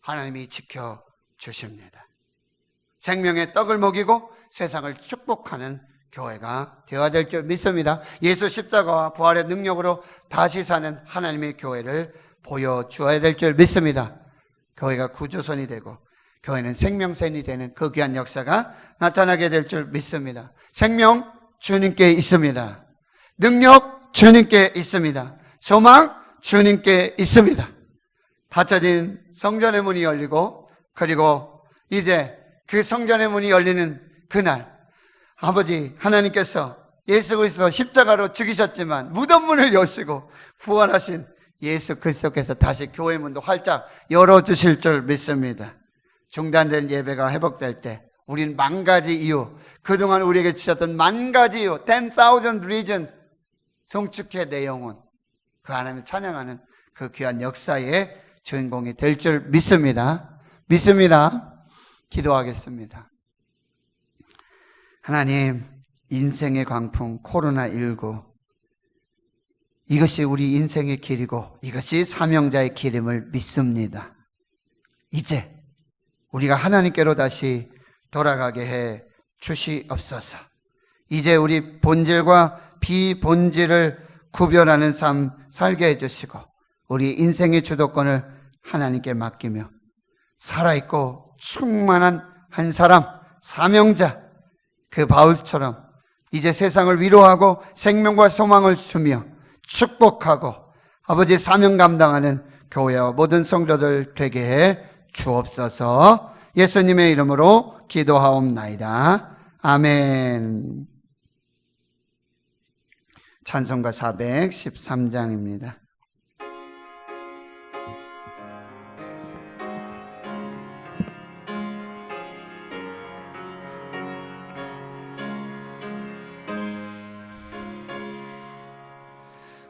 하나님이 지켜주십니다. 생명의 떡을 먹이고 세상을 축복하는 교회가 되어야 될 줄 믿습니다. 예수 십자가와 부활의 능력으로 다시 사는 하나님의 교회를 보여주어야 될 줄 믿습니다. 교회가 구조선이 되고 교회는 생명선이 되는 그 귀한 역사가 나타나게 될 줄 믿습니다. 생명 주님께 있습니다. 능력 주님께 있습니다. 소망 주님께 있습니다. 닫혀진 성전의 문이 열리고 그리고 이제 그 성전의 문이 열리는 그날 아버지 하나님께서 예수 그리스도 십자가로 죽이셨지만 무덤문을 여시고 부활하신 예수 그리스도께서 다시 교회 문도 활짝 열어주실 줄 믿습니다. 중단된 예배가 회복될 때 우린 만 가지 이유, 그동안 우리에게 주셨던 만 가지 이유, 10,000 reasons, 송축회 내용은 그 하나님을 찬양하는 그 귀한 역사의 주인공이 될 줄 믿습니다. 믿습니다. 기도하겠습니다. 하나님, 인생의 광풍 코로나19, 이것이 우리 인생의 길이고 이것이 사명자의 길임을 믿습니다. 이제 우리가 하나님께로 다시 돌아가게 해 주시옵소서. 이제 우리 본질과 비본질을 구별하는 삶 살게 해주시고 우리 인생의 주도권을 하나님께 맡기며 살아있고 충만한 한 사람, 사명자, 그 바울처럼 이제 세상을 위로하고 생명과 소망을 주며 축복하고 아버지의 사명 감당하는 교회와 모든 성도들 되게 해 주옵소서. 예수님의 이름으로 기도하옵나이다. 아멘. 찬송가 413장입니다.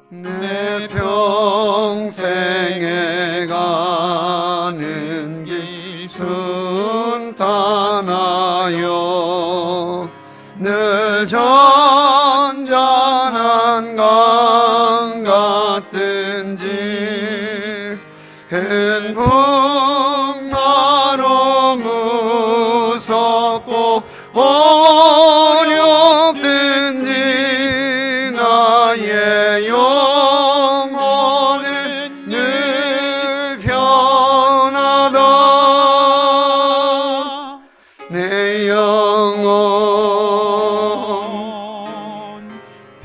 내 평생에 가는 길 순탄하여 늘 전전한 강 같든지 큰 풍파로 무섭고 어렵든지 나의 영혼은 늘 편하다. 내 영혼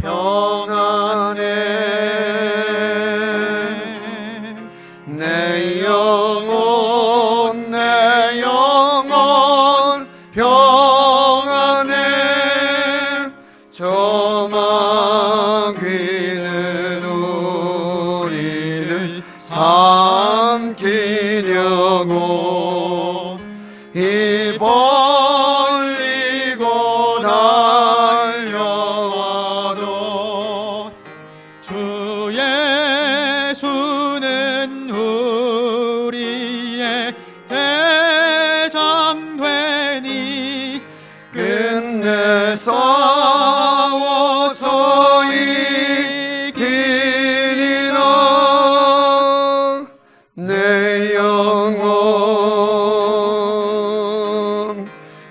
평안해. 내 영혼 평안해. 저마귀는 우리를 삼키려고 입 벌리고 달려와도 주 예수는 우리의 대장 되니 끝내 싸워서 이기리라. 내 영혼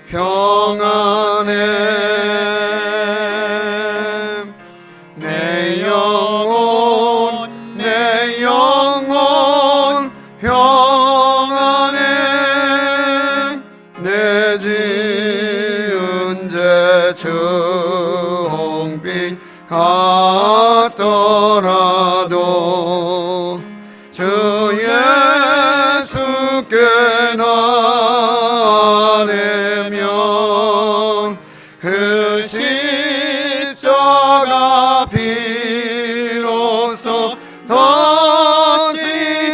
평안해. 내 영혼 평안해. 내 지은 죄 주홍빛 같더라도 주 예수께 나아내면 그 십자가 비로소 다시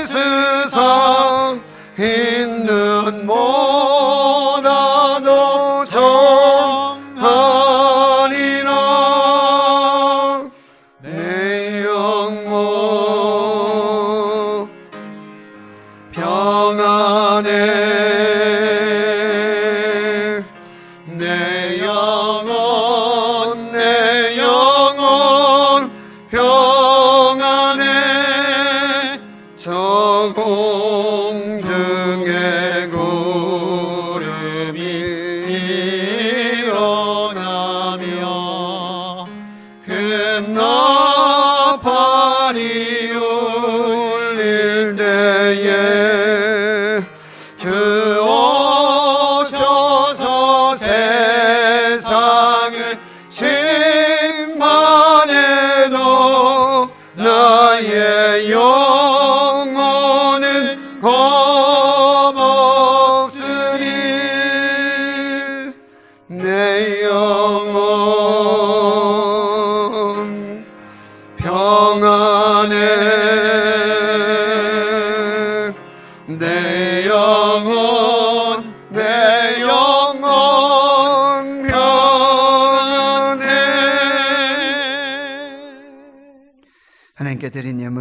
세상 있는 보다도 정하리라. 내 영혼 평안해. 내 영혼 평안해. 저 공중에 구름이 일어나며 큰 나팔이 울릴 때에 주 오셔서 세상을 심판해도 나의 영혼은 겁없으니. 내 영혼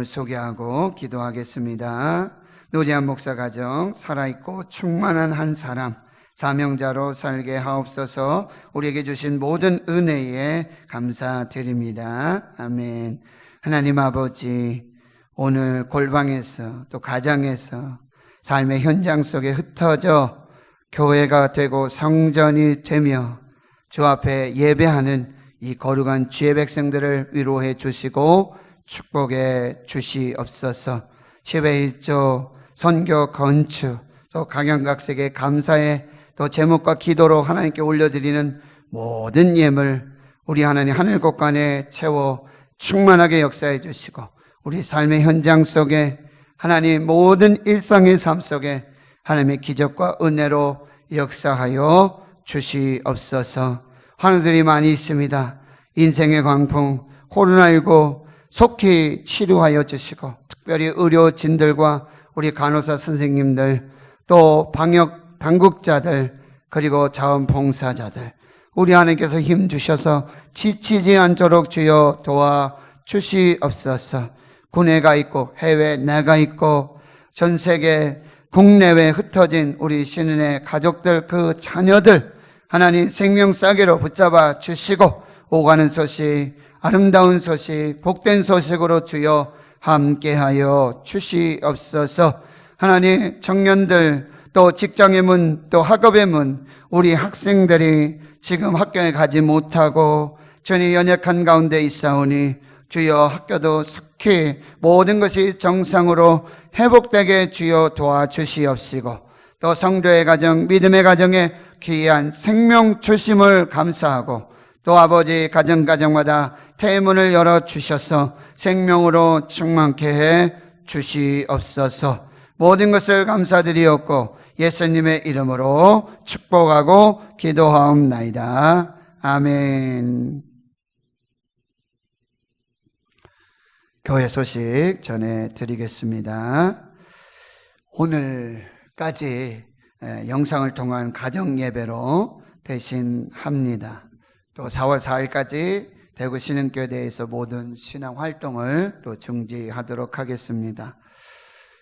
이름을 소개하고 기도하겠습니다. 노지한 목사 가정, 살아있고 충만한 한 사람, 사명자로 살게 하옵소서. 우리에게 주신 모든 은혜에 감사드립니다. 아멘. 하나님 아버지, 오늘 골방에서 또 가정에서 삶의 현장 속에 흩어져 교회가 되고 성전이 되며 주 앞에 예배하는 이 거룩한 주의 백성들을 위로해 주시고 축복해 주시옵소서. 10회 1조 선교 건축 또 각양각색의 감사의 또 제목과 기도로 하나님께 올려드리는 모든 예물 우리 하나님 하늘 곳간에 채워 충만하게 역사해 주시고 우리 삶의 현장 속에 하나님 모든 일상의 삶 속에 하나님의 기적과 은혜로 역사하여 주시옵소서. 환우들이 많이 있습니다. 인생의 광풍 코로나19 속히 치료하여 주시고 특별히 의료진들과 우리 간호사 선생님들 또 방역 당국자들 그리고 자원봉사자들 우리 하나님께서 힘 주셔서 지치지 않도록 주여 도와 주시옵소서. 국내가 있고 해외 내가 있고 전 세계 국내외 흩어진 우리 신은의 가족들 그 자녀들 하나님 생명 싸개로 붙잡아 주시고 오가는 소식 아름다운 소식 복된 소식으로 주여 함께하여 주시옵소서. 하나님 청년들 또 직장의 문 또 학업의 문 우리 학생들이 지금 학교에 가지 못하고 전히 연약한 가운데 있사오니 주여 학교도 속히 모든 것이 정상으로 회복되게 주여 도와주시옵시고 또 성도의 가정 믿음의 가정에 귀한 생명 주심을 감사하고 또 아버지 가정마다 태문을 열어주셔서 생명으로 충만케 해 주시옵소서. 모든 것을 감사드리옵고 예수님의 이름으로 축복하고 기도하옵나이다. 아멘. 교회 소식 전해드리겠습니다. 오늘까지 영상을 통한 가정 예배로 대신합니다. 또 4월 4일까지 대구 신흥교대에서 모든 신앙 활동을 또 중지하도록 하겠습니다.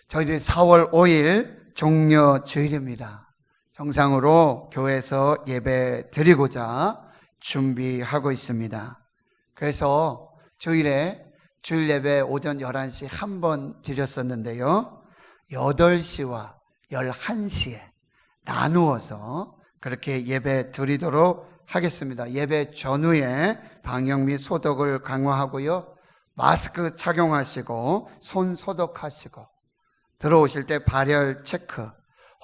저희들이 4월 5일 종려 주일입니다. 정상으로 교회에서 예배 드리고자 준비하고 있습니다. 그래서 주일에 주일 예배 오전 11시 한 번 드렸었는데요. 8시와 11시에 나누어서 그렇게 예배 드리도록 하겠습니다. 예배 전후에 방역 및 소독을 강화하고요. 마스크 착용하시고 손 소독하시고 들어오실 때 발열 체크.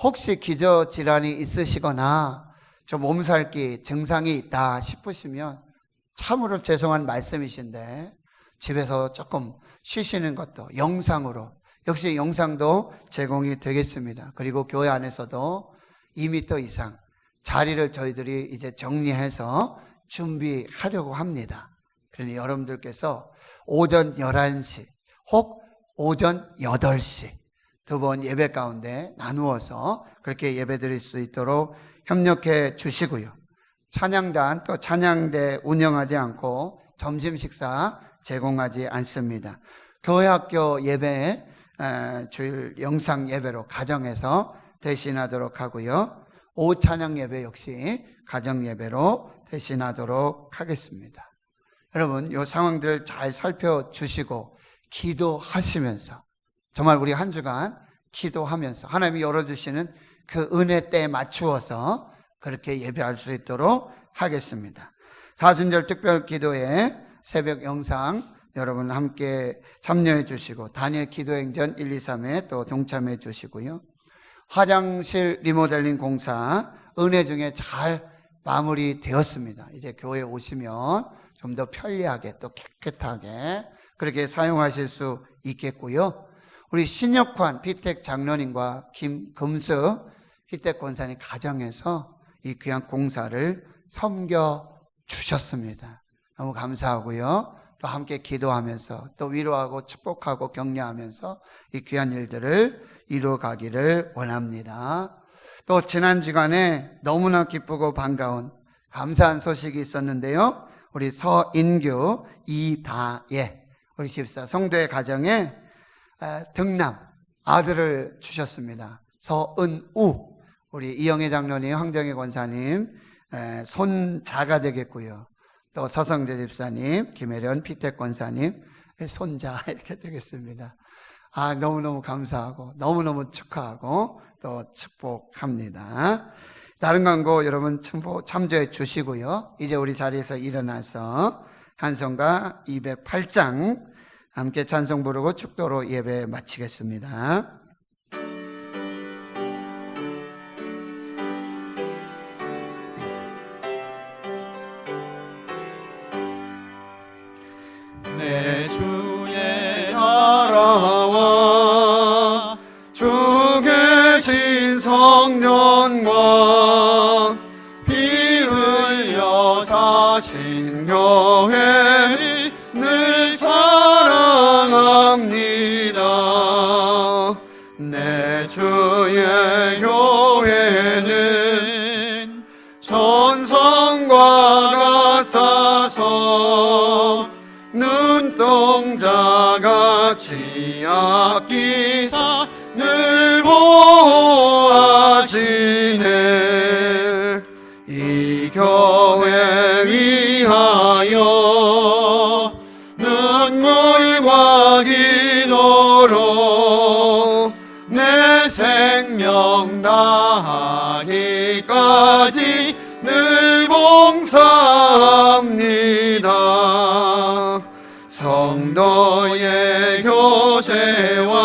혹시 기저질환이 있으시거나 좀 몸살기 증상이 있다 싶으시면 참으로 죄송한 말씀이신데 집에서 조금 쉬시는 것도 영상으로 역시 영상도 제공이 되겠습니다. 그리고 교회 안에서도 2m 이상 자리를 저희들이 이제 정리해서 준비하려고 합니다. 그러니 여러분들께서 오전 11시 혹 오전 8시 두 번 예배 가운데 나누어서 그렇게 예배 드릴 수 있도록 협력해 주시고요. 찬양단 또 찬양대 운영하지 않고 점심 식사 제공하지 않습니다. 교회 학교 예배 주일 영상 예배로 가정에서 대신하도록 하고요. 오후 찬양 예배 역시 가정 예배로 대신하도록 하겠습니다. 여러분 이 상황들 잘 살펴주시고 기도하시면서 정말 우리 한 주간 기도하면서 하나님이 열어주시는 그 은혜 때에 맞추어서 그렇게 예배할 수 있도록 하겠습니다. 사순절 특별 기도에 새벽 영상 여러분 함께 참여해 주시고 다니엘 기도행전 1, 2, 3에 또 동참해 주시고요. 화장실 리모델링 공사 은혜 중에 잘 마무리되었습니다. 이제 교회에 오시면 좀 더 편리하게 또 깨끗하게 그렇게 사용하실 수 있겠고요. 우리 신혁환 피택 장로님과 김금수 피택 권사님 가정에서 이 귀한 공사를 섬겨 주셨습니다. 너무 감사하고요. 또 함께 기도하면서 또 위로하고 축복하고 격려하면서 이 귀한 일들을 이루어가기를 원합니다. 또 지난 주간에 너무나 기쁘고 반가운 감사한 소식이 있었는데요. 우리 서인규 이다예 우리 집사 성도의 가정에 등남 아들을 주셨습니다. 서은우, 우리 이영애 장로님, 황정희 권사님 손자가 되겠고요. 또 서성재 집사님, 김혜련 피택 권사님 손자 이렇게 되겠습니다. 너무너무 감사하고 너무너무 축하하고 또 축복합니다. 다른 광고 여러분 참조해 주시고요. 이제 우리 자리에서 일어나서 찬송가 208장 함께 찬송 부르고 축도로 예배 마치겠습니다. 내 주의 나라와 주 계신 성전과 피 흘려 사신 교회를 늘 사랑합니다. 내 주의 교회는 전성과 같아서 눈동자같이 아끼사 늘 보호하시네. 이 교회 위하여 눈물과 기도로 내 생명 다하기까지 늘 봉사합니다. 성도의 교제와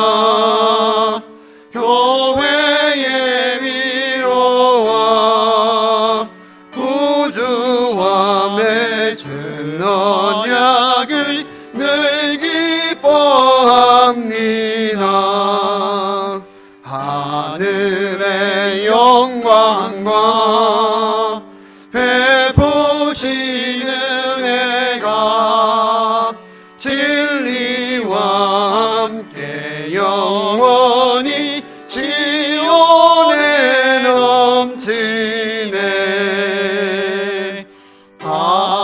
교회의 위로와 구주와 맺은 언약을 늘 기뻐합니다. 하늘의 영광과 베푸신 은혜가 진리와 함께 영원히 시온에 넘치네. 아멘.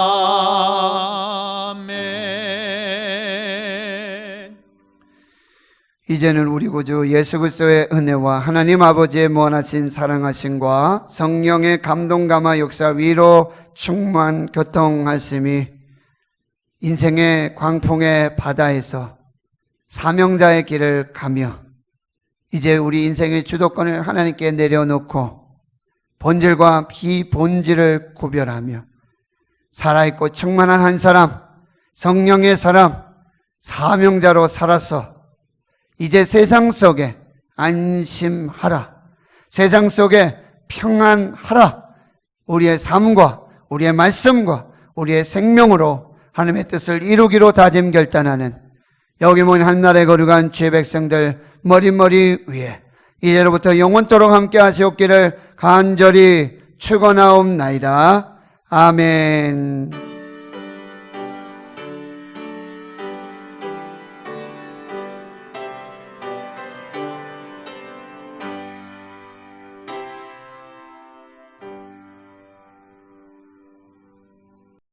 이제는 우리 구주 예수 그리스도의 은혜와 하나님 아버지의 무한하신 사랑하심과 성령의 감동 감화 역사 위로 충만 교통하심이 인생의 광풍의 바다에서 사명자의 길을 가며 이제 우리 인생의 주도권을 하나님께 내려놓고 본질과 비본질을 구별하며 살아있고 충만한 한 사람, 성령의 사람, 사명자로 살아서 이제 세상 속에 안심하라, 세상 속에 평안하라, 우리의 삶과 우리의 말씀과 우리의 생명으로 하나님의 뜻을 이루기로 다짐 결단하는 여기 모인 한나라에 거룩한 주의 백성들 머리머리 위에 이제로부터 영원토록 함께 하시옵기를 간절히 축원하옵나이다. 아멘.